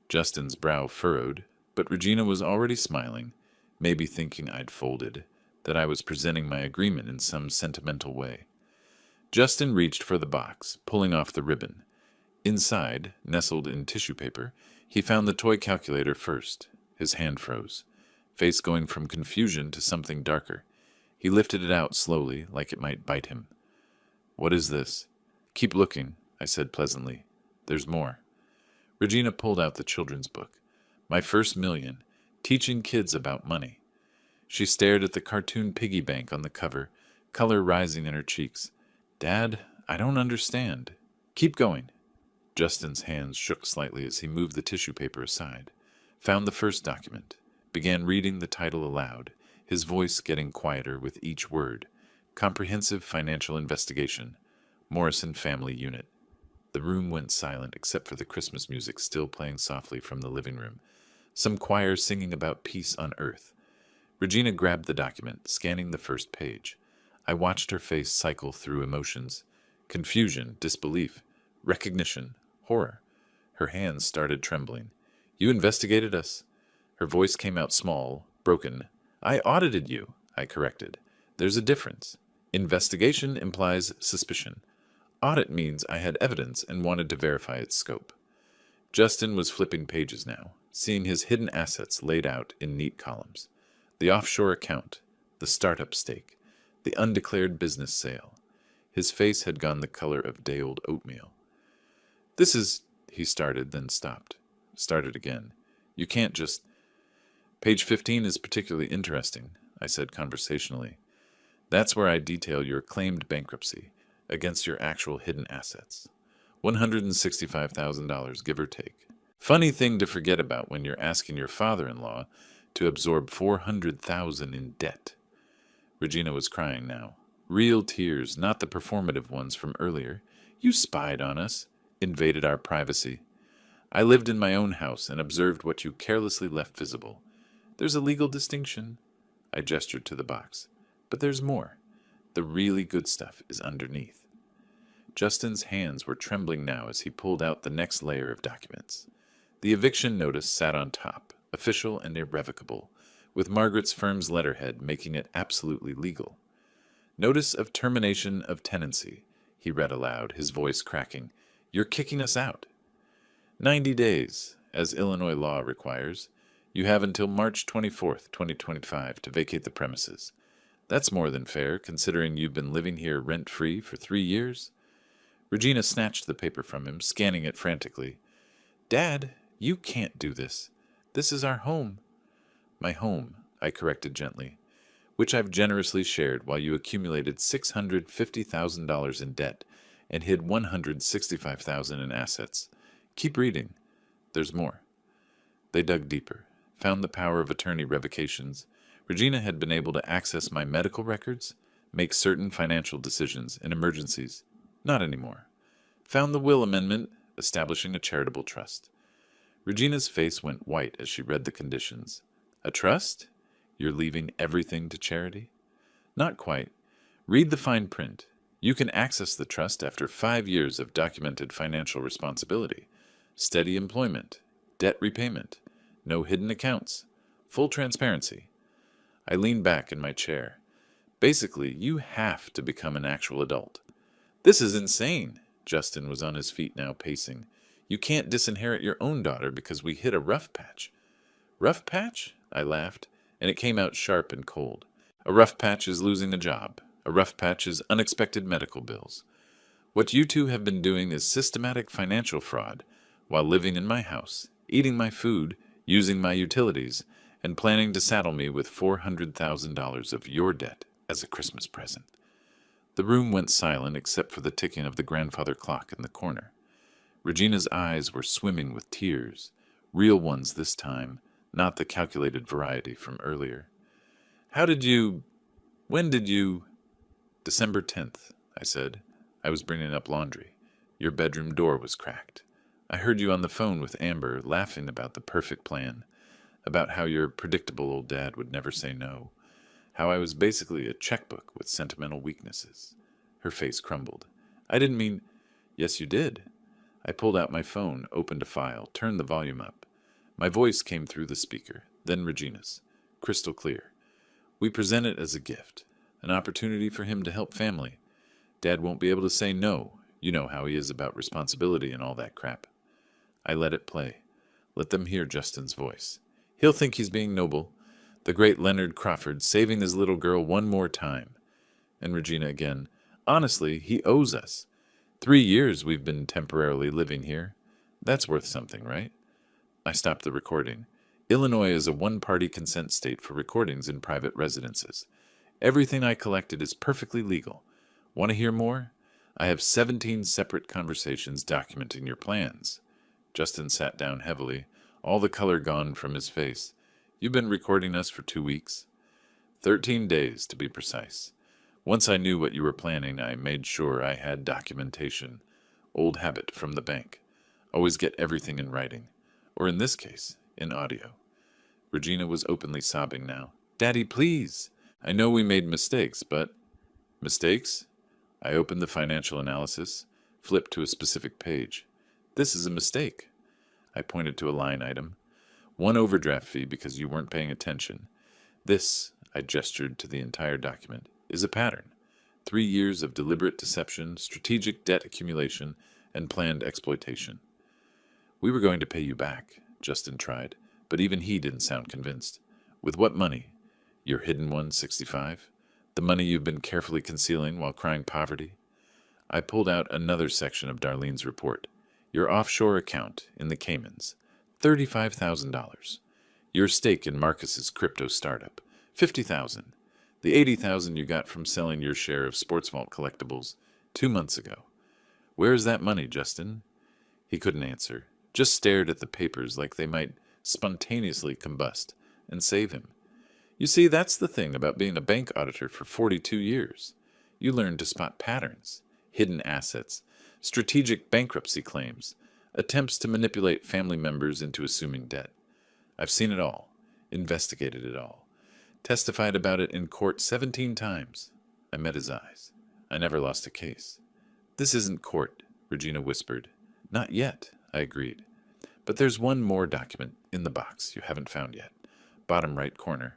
Justin's brow furrowed, but Regina was already smiling, maybe thinking I'd folded, that I was presenting my agreement in some sentimental way. Justin reached for the box, pulling off the ribbon. Inside, nestled in tissue paper, he found the toy calculator first. His hand froze, face going from confusion to something darker. He lifted it out slowly, like it might bite him. What is this? Keep looking, I said pleasantly. There's more. Regina pulled out the children's book. My First Million, Teaching Kids About Money. She stared at the cartoon piggy bank on the cover, color rising in her cheeks. Dad, I don't understand. Keep going. Justin's hands shook slightly as he moved the tissue paper aside, found the first document, began reading the title aloud, his voice getting quieter with each word. Comprehensive Financial Investigation, Morrison Family Unit. The room went silent except for the Christmas music still playing softly from the living room, some choir singing about peace on earth. Regina grabbed the document, scanning the first page. I watched her face cycle through emotions. Confusion, disbelief, recognition, horror. Her hands started trembling. You investigated us. Her voice came out small, broken. I audited you, I corrected. There's a difference. Investigation implies suspicion. Audit means I had evidence and wanted to verify its scope. Justin was flipping pages now, seeing his hidden assets laid out in neat columns. The offshore account, the startup stake, the undeclared business sale. His face had gone the color of day-old oatmeal. This is, he started, then stopped. Started again. You can't just... Page 15 is particularly interesting, I said conversationally. That's where I detail your claimed bankruptcy against your actual hidden assets. $165,000, give or take. Funny thing to forget about when you're asking your father-in-law to absorb $400,000 in debt. Regina was crying now. Real tears, not the performative ones from earlier. You spied on us, invaded our privacy. I lived in my own house and observed what you carelessly left visible. There's a legal distinction. I gestured to the box. But there's more. The really good stuff is underneath. Justin's hands were trembling now as he pulled out the next layer of documents. The eviction notice sat on top, official and irrevocable, with Margaret's firm's letterhead making it absolutely legal. Notice of termination of tenancy, he read aloud, his voice cracking. You're kicking us out. 90 days, as Illinois law requires. You have until March 24th, 2025 to vacate the premises. That's more than fair, considering you've been living here rent-free for 3 years. Regina snatched the paper from him, scanning it frantically. Dad, you can't do this. This is our home. My home, I corrected gently, which I've generously shared while you accumulated $650,000 in debt and hid $165,000 in assets. Keep reading. There's more. They dug deeper, found the power of attorney revocations. Regina had been able to access my medical records, make certain financial decisions in emergencies. Not anymore. Found the will amendment, establishing a charitable trust. Regina's face went white as she read the conditions. A trust? You're leaving everything to charity? Not quite. Read the fine print. You can access the trust after 5 years of documented financial responsibility, steady employment, debt repayment, no hidden accounts, full transparency. I leaned back in my chair. Basically, you have to become an actual adult. This is insane. Justin was on his feet now, pacing. You can't disinherit your own daughter because we hit a rough patch. Rough patch? I laughed, and it came out sharp and cold. A rough patch is losing a job. A rough patch is unexpected medical bills. What you two have been doing is systematic financial fraud while living in my house, eating my food, using my utilities, and planning to saddle me with $400,000 of your debt as a Christmas present. The room went silent except for the ticking of the grandfather clock in the corner. Regina's eyes were swimming with tears, real ones this time, not the calculated variety from earlier. When did you... December 10th, I said. I was bringing up laundry. Your bedroom door was cracked. I heard you on the phone with Amber laughing about the perfect plan, about how your predictable old dad would never say no, how I was basically a checkbook with sentimental weaknesses. Her face crumbled. I didn't mean... Yes, you did. I pulled out my phone, opened a file, turned the volume up. My voice came through the speaker, then Regina's, crystal clear. We present it as a gift, an opportunity for him to help family. Dad won't be able to say no. You know how he is about responsibility and all that crap. I let it play. Let them hear Justin's voice. He'll think he's being noble. The great Leonard Crawford saving his little girl one more time. And Regina again. Honestly, he owes us. 3 years we've been temporarily living here. That's worth something, right? I stopped the recording. Illinois is a one-party consent state for recordings in private residences. Everything I collected is perfectly legal. Want to hear more? I have 17 separate conversations documenting your plans. Justin sat down heavily, all the color gone from his face. You've been recording us for 2 weeks? 13 days, to be precise. Once I knew what you were planning, I made sure I had documentation. Old habit from the bank. Always get everything in writing. Or in this case, in audio. Regina was openly sobbing now. Daddy, please! I know we made mistakes, but... Mistakes? I opened the financial analysis, flipped to a specific page. This is a mistake. I pointed to a line item. 1 overdraft fee because you weren't paying attention. This, I gestured to the entire document, is a pattern. 3 years of deliberate deception, strategic debt accumulation, and planned exploitation. We were going to pay you back, Justin tried, but even he didn't sound convinced. With what money? Your hidden 165? The money you've been carefully concealing while crying poverty? I pulled out another section of Darlene's report. Your offshore account in the Caymans, $35,000. Your stake in Marcus's crypto startup, $50,000. The $80,000 you got from selling your share of Sports Vault collectibles 2 months ago. Where's that money, Justin? He couldn't answer, just stared at the papers like they might spontaneously combust and save him. You see, that's the thing about being a bank auditor for 42 years. You learn to spot patterns, hidden assets, strategic bankruptcy claims, attempts to manipulate family members into assuming debt. I've seen it all, investigated it all, testified about it in court 17 times. I met his eyes. I never lost a case. This isn't court, Regina whispered. Not yet, I agreed. But there's one more document in the box you haven't found yet. Bottom right corner.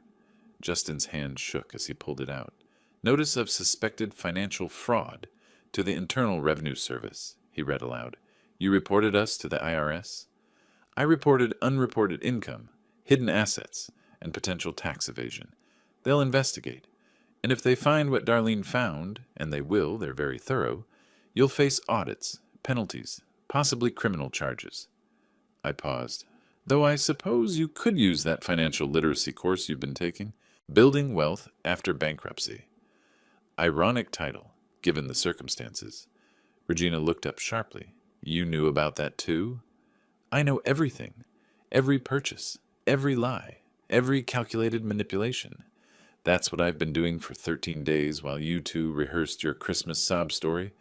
Justin's hand shook as he pulled it out. Notice of suspected financial fraud to the Internal Revenue Service, he read aloud. You reported us to the IRS? I reported unreported income, hidden assets, and potential tax evasion. They'll investigate. And if they find what Darlene found, and they will, they're very thorough, you'll face audits, penalties, possibly criminal charges. I paused. Though I suppose you could use that financial literacy course you've been taking. Building Wealth After Bankruptcy. Ironic title, given the circumstances. Regina looked up sharply. You knew about that too? I know everything. Every purchase, every lie, every calculated manipulation. That's what I've been doing for 13 days while you two rehearsed your Christmas sob story.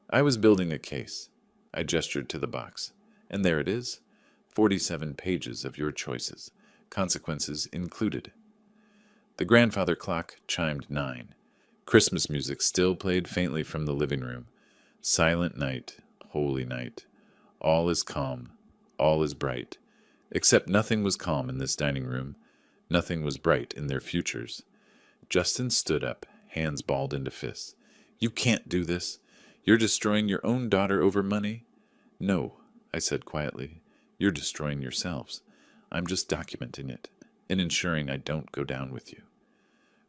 I was building a case. I gestured to the box. And there it is. 47 pages of your choices. Consequences included. The grandfather clock chimed 9. Christmas music still played faintly from the living room. Silent night, holy night. All is calm, all is bright. Except nothing was calm in this dining room. Nothing was bright in their futures. Justin stood up, hands balled into fists. You can't do this. You're destroying your own daughter over money. No, I said quietly. You're destroying yourselves. I'm just documenting it and ensuring I don't go down with you.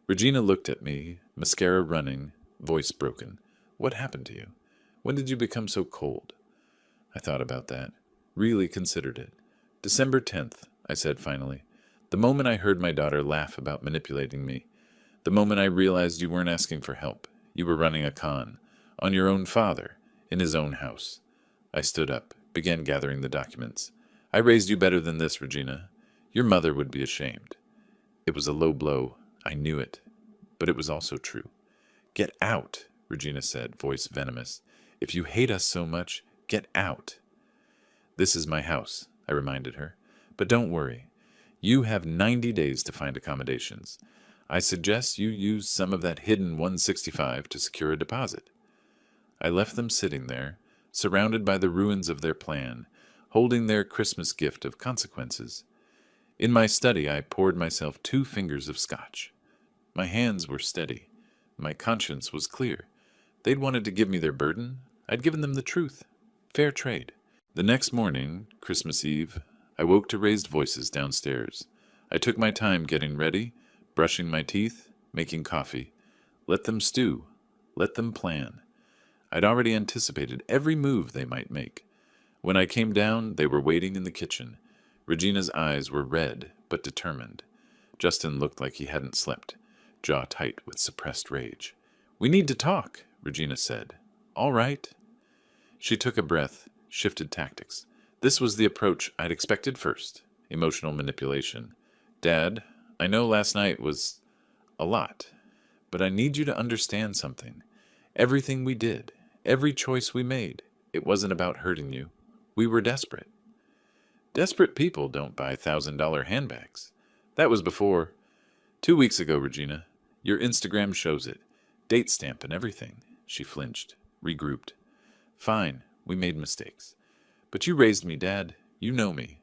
Regina looked at me, mascara running, voice broken. What happened to you? When did you become so cold? I thought about that, really considered it. December 10th, I said finally. The moment I heard my daughter laugh about manipulating me. The moment I realized you weren't asking for help. You were running a con. On your own father. In his own house. I stood up, began gathering the documents. I raised you better than this, Regina. Your mother would be ashamed. It was a low blow. I knew it. But it was also true. Get out, Regina said, voice venomous. If you hate us so much, get out. This is my house, I reminded her. But don't worry. You have 90 days to find accommodations. I suggest you use some of that hidden 165 to secure a deposit. I left them sitting there, surrounded by the ruins of their plan, holding their Christmas gift of consequences. In my study, I poured myself 2 fingers of scotch. My hands were steady. My conscience was clear. They'd wanted to give me their burden. I'd given them the truth. Fair trade. The next morning, Christmas Eve, I woke to raised voices downstairs. I took my time getting ready, brushing my teeth, making coffee. Let them stew. Let them plan. I'd already anticipated every move they might make. When I came down, they were waiting in the kitchen. Regina's eyes were red, but determined. Justin looked like he hadn't slept, jaw tight with suppressed rage. "We need to talk," Regina said. "All right." She took a breath, shifted tactics. This was the approach I'd expected first, emotional manipulation. "Dad, I know last night was a lot, but I need you to understand something. Everything we did, every choice we made, it wasn't about hurting you. We were desperate." "Desperate people don't buy $1,000 handbags. That was before. 2 weeks ago, Regina. Your Instagram shows it. Date stamp and everything." She flinched, regrouped. "Fine, we made mistakes. But you raised me, Dad. You know me.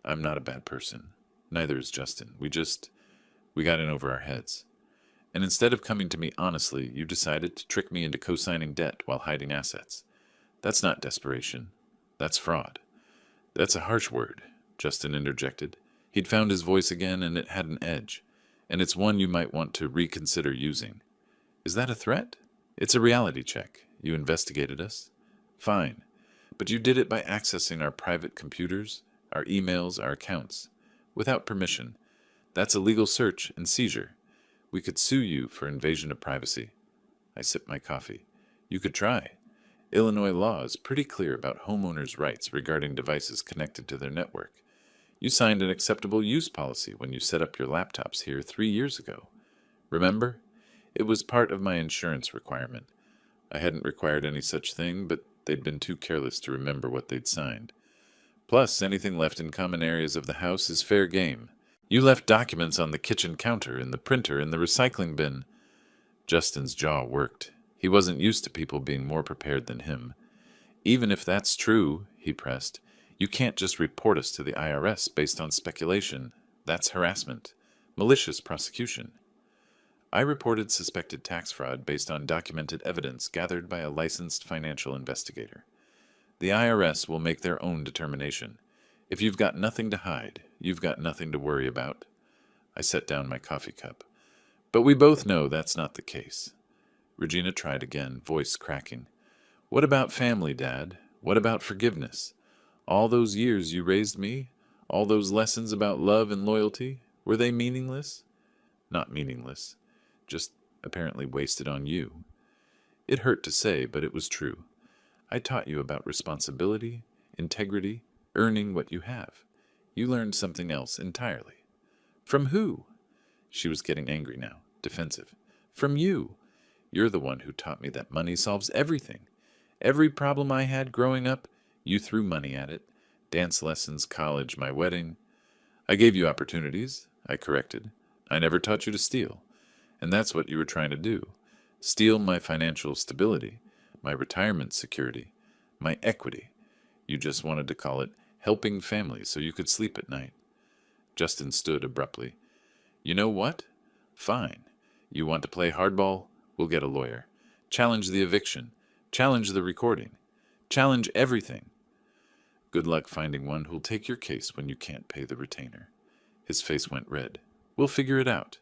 I'm not a bad person. Neither is Justin. We got in over our heads. And instead of coming to me honestly, you decided to trick me into co-signing debt while hiding assets. That's not desperation. That's fraud." "That's a harsh word," Justin interjected. He'd found his voice again, and it had an edge. "And it's one you might want to reconsider using." "Is that a threat?" "It's a reality check. You investigated us. Fine. But you did it by accessing our private computers, our emails, our accounts. Without permission. That's a legal search and seizure. We could sue you for invasion of privacy." I sipped my coffee. "You could try. Illinois law is pretty clear about homeowners' rights regarding devices connected to their network. You signed an acceptable use policy when you set up your laptops here 3 years ago. Remember? It was part of my insurance requirement. I hadn't required any such thing, but they'd been too careless to remember what they'd signed. Plus, anything left in common areas of the house is fair game. You left documents on the kitchen counter, in the printer, in the recycling bin." Justin's jaw worked. He wasn't used to people being more prepared than him. "Even if that's true," he pressed, "you can't just report us to the IRS based on speculation. That's harassment. Malicious prosecution." I reported suspected tax fraud based on documented evidence gathered by a licensed financial investigator. The IRS will make their own determination. If you've got nothing to hide, you've got nothing to worry about. I set down my coffee cup. "But we both know that's not the case." Regina tried again, voice cracking. "What about family, Dad? What about forgiveness? All those years you raised me? All those lessons about love and loyalty? Were they meaningless?" "Not meaningless. Just apparently wasted on you." It hurt to say, but it was true. I taught you about responsibility, integrity, earning what you have. You learned something else entirely." "From who?" She was getting angry now, defensive. "From you. You're the one who taught me that money solves everything. Every problem I had growing up, you threw money at it. Dance lessons, college, my wedding. I gave you opportunities," I corrected. "I never taught you to steal. And that's what you were trying to do. Steal my financial stability, my retirement security, my equity. You just wanted to call it helping families so you could sleep at night." Justin stood abruptly. "You know what? Fine. You want to play hardball? We'll get a lawyer. Challenge the eviction. Challenge the recording. Challenge everything. Good luck finding one who'll take your case when you can't pay the retainer." His face went red. "We'll figure it out.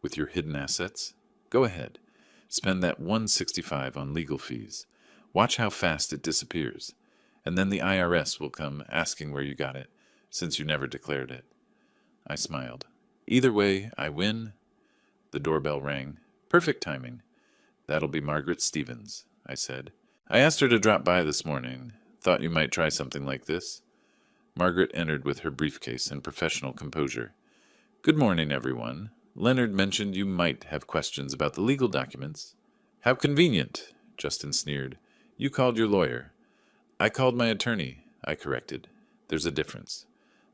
With your hidden assets, go ahead. Spend that 165 on legal fees. Watch how fast it disappears. And then the IRS will come asking where you got it. since you never declared it. I smiled. Either way, I win. The doorbell rang. Perfect timing. That'll be Margaret Stevens, I said. I asked her to drop by this morning. Thought you might try something like this. Margaret entered with her briefcase and professional composure. Good morning, everyone. Leonard mentioned you might have questions about the legal documents. How convenient, Justin sneered. You called your lawyer. I called my attorney, I corrected. There's a difference.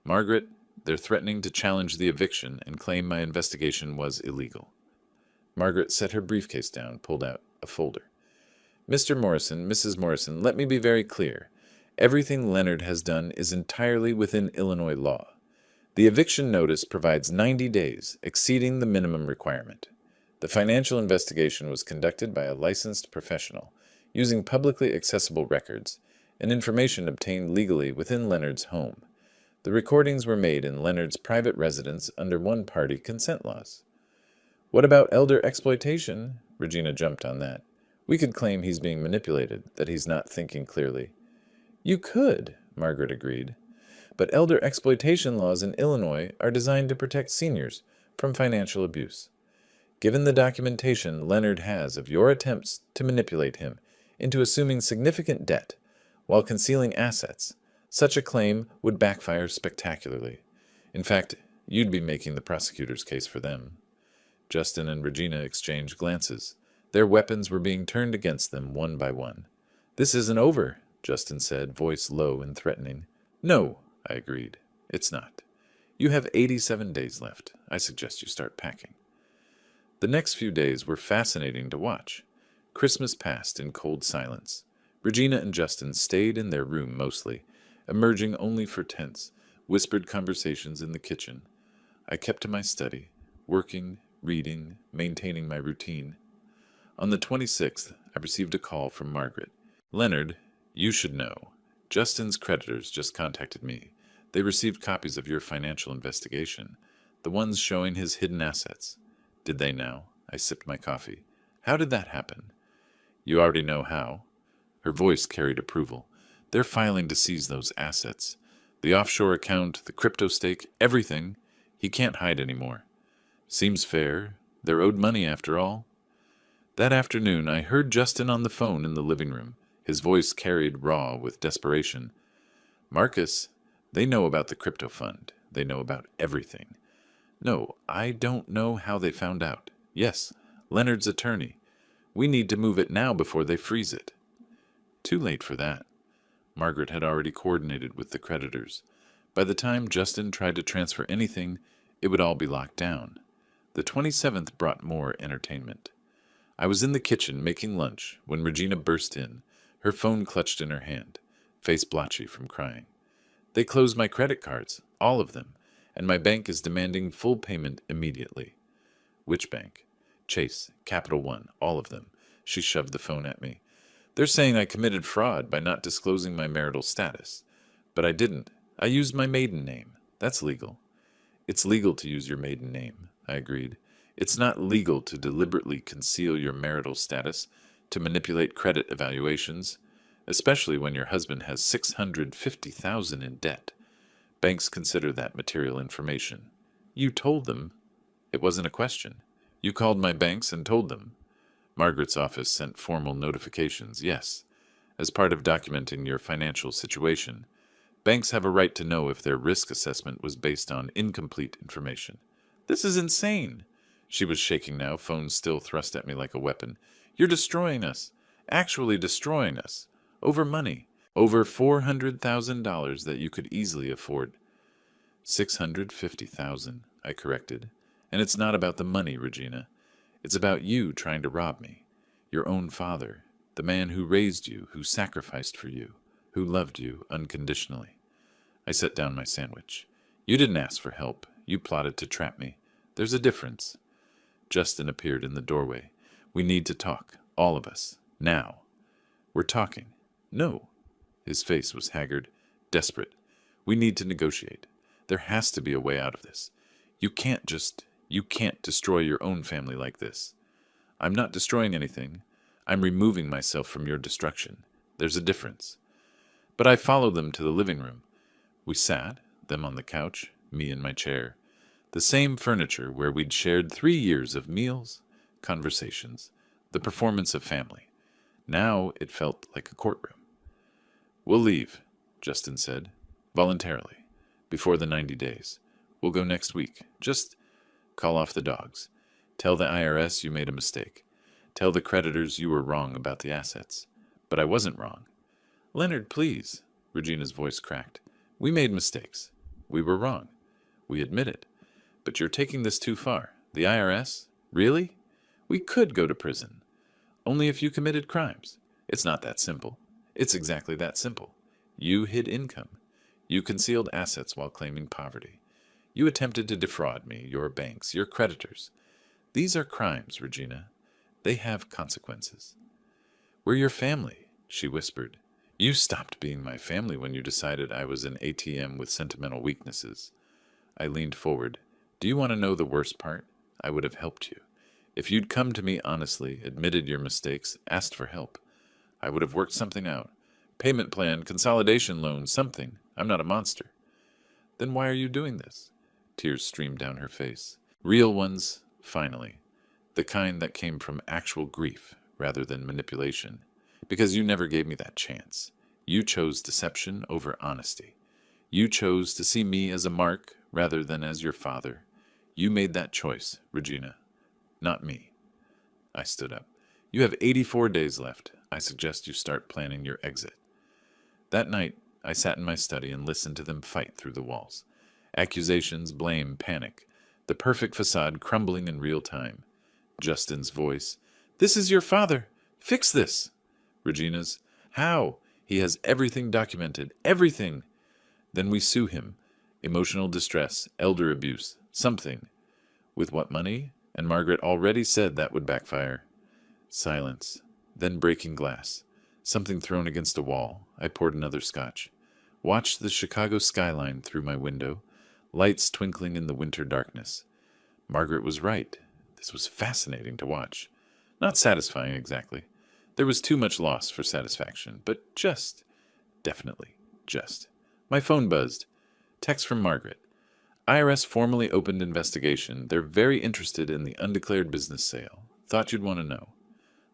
Margaret, they're threatening to challenge the eviction and claim my investigation was illegal. Margaret set her briefcase down, pulled out a folder. Mr. Morrison, Mrs. Morrison, let me be very clear. Everything Leonard has done is entirely within Illinois law. The eviction notice provides 90 days, exceeding the minimum requirement. The financial investigation was conducted by a licensed professional, using publicly accessible records and information obtained legally within Leonard's home. The recordings were made in Leonard's private residence under one-party consent laws. What about elder exploitation? Regina jumped on that. We could claim he's being manipulated, that he's not thinking clearly. You could, Margaret agreed. But elder exploitation laws in Illinois are designed to protect seniors from financial abuse. Given the documentation Leonard has of your attempts to manipulate him into assuming significant debt while concealing assets, such a claim would backfire spectacularly. In fact, you'd be making the prosecutor's case for them. Justin and Regina exchanged glances. Their weapons were being turned against them one by one. This isn't over, Justin said, voice low and threatening. No, I agreed. It's not. You have 87 days left. I suggest you start packing. The next few days were fascinating to watch. Christmas passed in cold silence. Regina and Justin stayed in their room mostly, emerging only for tense, whispered conversations in the kitchen. I kept to my study, working, reading, maintaining my routine. On the 26th, I received a call from Margaret. Leonard, you should know. Justin's creditors just contacted me. They received copies of your financial investigation, the ones showing his hidden assets. Did they now? I sipped my coffee. How did that happen? You already know how. Her voice carried approval. They're filing to seize those assets. The offshore account, the crypto stake, everything. He can't hide anymore. Seems fair. They're owed money after all. That afternoon, I heard Justin on the phone in the living room. His voice carried raw with desperation. Marcus, they know about the crypto fund. They know about everything. No, I don't know how they found out. Yes, Leonard's attorney. We need to move it now before they freeze it. Too late for that. Margaret had already coordinated with the creditors. By the time Justin tried to transfer anything, it would all be locked down. The 27th brought more entertainment. I was in the kitchen making lunch when Regina burst in, her phone clutched in her hand, face blotchy from crying. They closed my credit cards, all of them, and my bank is demanding full payment immediately. Which bank? Chase, Capital One, all of them. She shoved the phone at me. They're saying I committed fraud by not disclosing my marital status. But I didn't. I used my maiden name. That's legal. It's legal to use your maiden name, I agreed. It's not legal to deliberately conceal your marital status, to manipulate credit evaluations, especially when your husband has $650,000 in debt. Banks consider that material information. You told them. It wasn't a question. You called my banks and told them. Margaret's office sent formal notifications, yes. As part of documenting your financial situation, banks have a right to know if their risk assessment was based on incomplete information. This is insane. She was shaking now, phone still thrust at me like a weapon. You're destroying us. Actually destroying us. Over money. Over $400,000 that you could easily afford. $650,000, I corrected. And it's not about the money, Regina. It's about you trying to rob me. Your own father. The man who raised you, who sacrificed for you, who loved you unconditionally. I set down my sandwich. You didn't ask for help. You plotted to trap me. There's a difference. Justin appeared in the doorway. We need to talk. All of us. Now. We're talking. No. His face was haggard, desperate. We need to negotiate. There has to be a way out of this. You can't destroy your own family like this. I'm not destroying anything. I'm removing myself from your destruction. There's a difference. But I followed them to the living room. We sat, them on the couch, me in my chair. The same furniture where we'd shared 3 years of meals, conversations, the performance of family. Now it felt like a courtroom. We'll leave, Justin said, voluntarily, before the 90 days. We'll go next week. Just call off the dogs. Tell the IRS you made a mistake. Tell the creditors you were wrong about the assets. But I wasn't wrong. Leonard, please, Regina's voice cracked. We made mistakes. We were wrong. We admit it. But you're taking this too far. The IRS? Really? We could go to prison. Only if you committed crimes. It's not that simple. It's exactly that simple. You hid income. You concealed assets while claiming poverty. You attempted to defraud me, your banks, your creditors. These are crimes, Regina. They have consequences. We're your family, she whispered. You stopped being my family when you decided I was an ATM with sentimental weaknesses. I leaned forward. Do you want to know the worst part? I would have helped you. If you'd come to me honestly, admitted your mistakes, asked for help, I would have worked something out. Payment plan, consolidation loan, something. I'm not a monster. Then why are you doing this? Tears streamed down her face. Real ones, finally. The kind that came from actual grief rather than manipulation. Because you never gave me that chance. You chose deception over honesty. You chose to see me as a mark rather than as your father. You made that choice, Regina. Not me. I stood up. You have 84 days left. I suggest you start planning your exit. That night, I sat in my study and listened to them fight through the walls. Accusations, blame, panic. The perfect facade crumbling in real time. Justin's voice. This is your father. Fix this. Regina's. How? He has everything documented. Everything. Then we sue him. Emotional distress, elder abuse, something. With what money? And Margaret already said that would backfire. Silence. Then breaking glass. Something thrown against a wall. I poured another scotch. Watched the Chicago skyline through my window. Lights twinkling in the winter darkness. Margaret was right. This was fascinating to watch. Not satisfying exactly. There was too much loss for satisfaction, but just. Definitely just. My phone buzzed. Text from Margaret. IRS formally opened investigation. They're very interested in the undeclared business sale. Thought you'd want to know.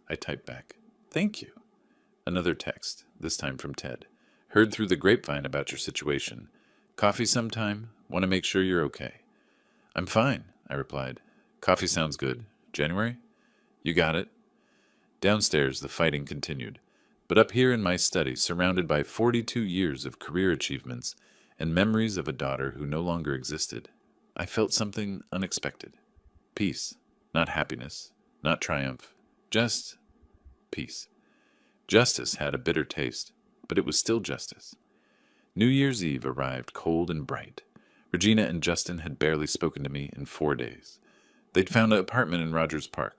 I typed back. Thank you. Another text, this time from Ted. Heard through the grapevine about your situation. Coffee sometime? Want to make sure you're okay. I'm fine, I replied. Coffee sounds good. January? You got it. Downstairs, the fighting continued. But up here in my study, surrounded by 42 years of career achievements and memories of a daughter who no longer existed, I felt something unexpected. Peace. Not happiness. Not triumph. Just peace. Justice had a bitter taste, but it was still justice. New Year's Eve arrived cold and bright. Regina and Justin had barely spoken to me in 4 days. They'd found an apartment in Rogers Park.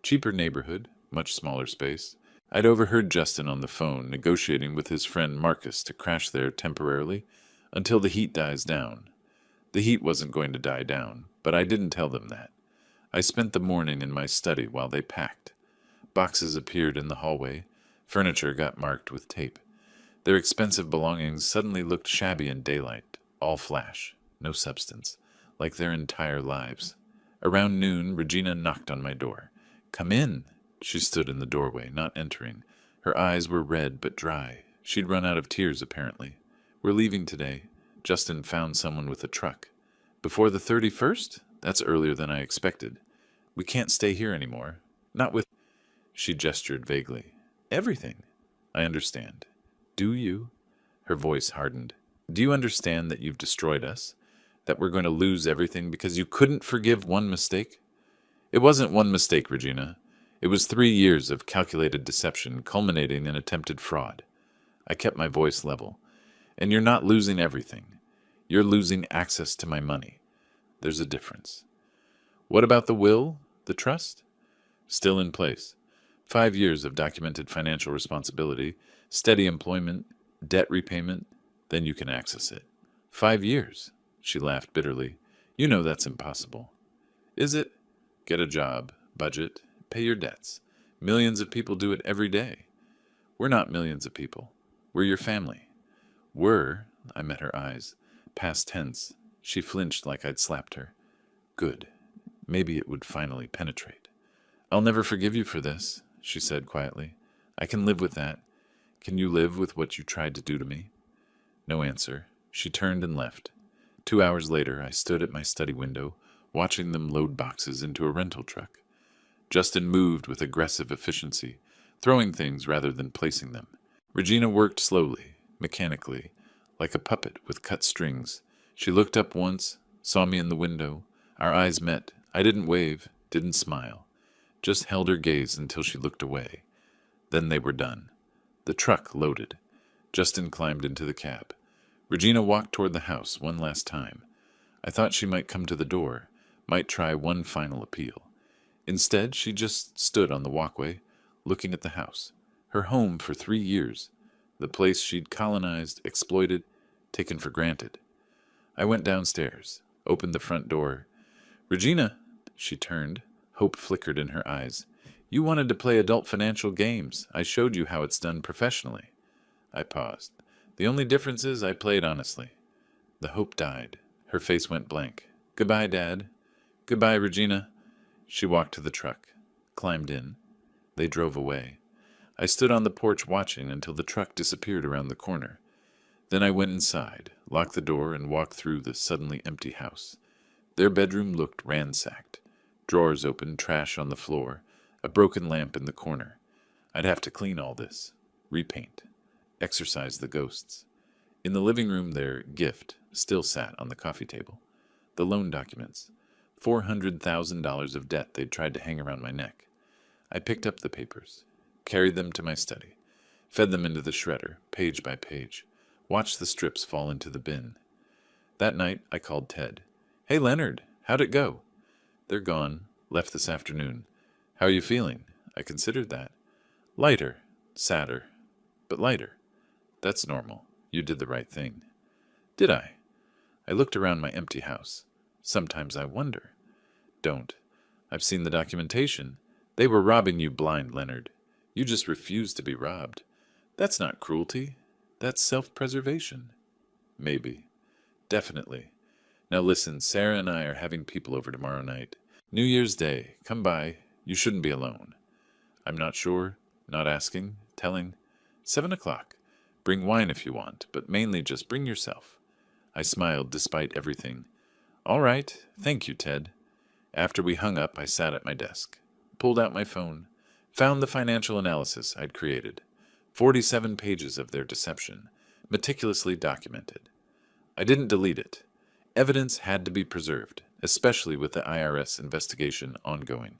Cheaper neighborhood, much smaller space. I'd overheard Justin on the phone negotiating with his friend Marcus to crash there temporarily until the heat dies down. The heat wasn't going to die down, but I didn't tell them that. I spent the morning in my study while they packed. Boxes appeared in the hallway. Furniture got marked with tape. Their expensive belongings suddenly looked shabby in daylight, all flash, no substance, like their entire lives. Around noon, Regina knocked on my door. Come in. She stood in the doorway, not entering. Her eyes were red but dry. She'd run out of tears, apparently. We're leaving today. Justin found someone with a truck. Before the 31st? That's earlier than I expected. We can't stay here anymore. Not with... She gestured vaguely. Everything. I understand. Do you? Her voice hardened. Do you understand that you've destroyed us? That we're going to lose everything because you couldn't forgive one mistake? It wasn't one mistake, Regina. It was 3 years of calculated deception culminating in attempted fraud. I kept my voice level. And you're not losing everything. You're losing access to my money. There's a difference. What about the will? The trust? Still in place. 5 years of documented financial responsibility, steady employment, debt repayment, then you can access it. 5 years, she laughed bitterly. You know that's impossible. Is it? Get a job, budget, pay your debts. Millions of people do it every day. We're not millions of people. We're your family. We're, I met her eyes, Past tense. She flinched like I'd slapped her. Good. Maybe it would finally penetrate. I'll never forgive you for this, she said quietly. I can live with that. Can you live with what you tried to do to me? No answer. She turned and left. 2 hours later, I stood at my study window, watching them load boxes into a rental truck. Justin moved with aggressive efficiency, throwing things rather than placing them. Regina worked slowly, mechanically, like a puppet with cut strings. She looked up once, saw me in the window. Our eyes met. I didn't wave, didn't smile. Just held her gaze until she looked away. Then they were done. The truck loaded. Justin climbed into the cab. Regina walked toward the house one last time. I thought she might come to the door, might try one final appeal. Instead, she just stood on the walkway, looking at the house. Her home for 3 years. The place she'd colonized, exploited, taken for granted. I went downstairs, opened the front door. Regina, she turned. Hope flickered in her eyes. You wanted to play adult financial games. I showed you how it's done professionally. I paused. The only difference is I played honestly. The hope died. Her face went blank. Goodbye, Dad. Goodbye, Regina. She walked to the truck, climbed in. They drove away. I stood on the porch watching until the truck disappeared around the corner. Then I went inside, locked the door, and walked through the suddenly empty house. Their bedroom looked ransacked. Drawers open, trash on the floor, a broken lamp in the corner. I'd have to clean all this, repaint, exorcise the ghosts. In the living room, their gift still sat on the coffee table. The loan documents. $400,000 of debt they'd tried to hang around my neck. I picked up the papers, carried them to my study, fed them into the shredder, page by page, watched the strips fall into the bin. That night, I called Ted. Hey, Leonard, how'd it go? They're gone. Left this afternoon. How are you feeling? I considered that. Lighter. Sadder. But lighter. That's normal. You did the right thing. Did I? I looked around my empty house. Sometimes I wonder. Don't. I've seen the documentation. They were robbing you blind, Leonard. You just refused to be robbed. That's not cruelty. That's self-preservation. Maybe. Definitely. Now listen, Sarah and I are having people over tomorrow night. New Year's Day. Come by. You shouldn't be alone. I'm not sure. Not asking. Telling. 7 o'clock. Bring wine if you want, but mainly just bring yourself. I smiled despite everything. All right. Thank you, Ted. After we hung up, I sat at my desk, pulled out my phone, found the financial analysis I'd created. 47 pages of their deception, meticulously documented. I didn't delete it. Evidence had to be preserved, especially with the IRS investigation ongoing.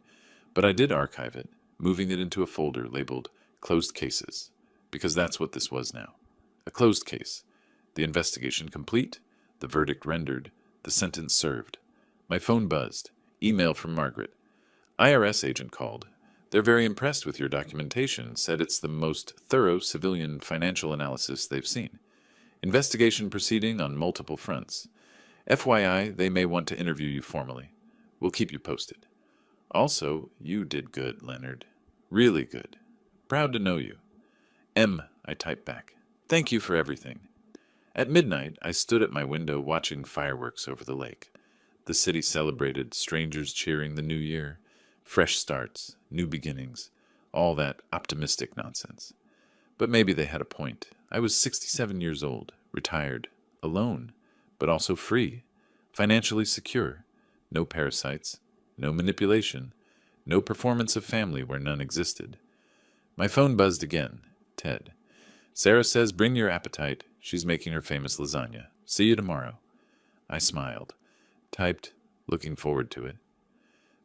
But I did archive it, moving it into a folder labeled Closed Cases, because that's what this was now. A closed case. The investigation complete, the verdict rendered, the sentence served. My phone buzzed. Email from Margaret. IRS agent called. They're very impressed with your documentation, said it's the most thorough civilian financial analysis they've seen. Investigation proceeding on multiple fronts. FYI, they may want to interview you formally. We'll keep you posted. Also, you did good, Leonard. Really good. Proud to know you. M, I typed back. Thank you for everything. At midnight, I stood at my window watching fireworks over the lake. The city celebrated, strangers cheering the new year, fresh starts, new beginnings, all that optimistic nonsense. But maybe they had a point. I was 67 years old, retired, alone, but also free, financially secure, no parasites, no manipulation, no performance of family where none existed. My phone buzzed again. Ted. Sarah says bring your appetite. She's making her famous lasagna. See you tomorrow. I smiled. Typed, looking forward to it.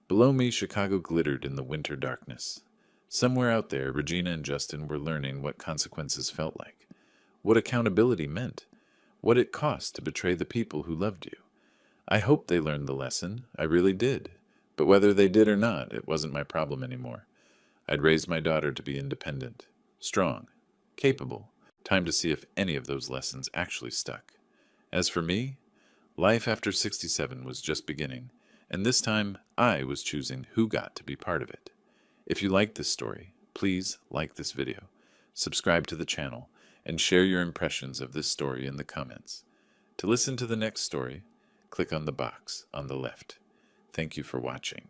Below me, Chicago glittered in the winter darkness. Somewhere out there, Regina and Justin were learning what consequences felt like, what accountability meant, what it cost to betray the people who loved you. I hoped they learned the lesson. I really did. But whether they did or not, it wasn't my problem anymore. I'd raised my daughter to be independent, strong, capable. Time to see if any of those lessons actually stuck. As for me, life after 67 was just beginning, and this time I was choosing who got to be part of it. If you like this story, please like this video, subscribe to the channel, and share your impressions of this story in the comments. To listen to the next story, click on the box on the left. Thank you for watching.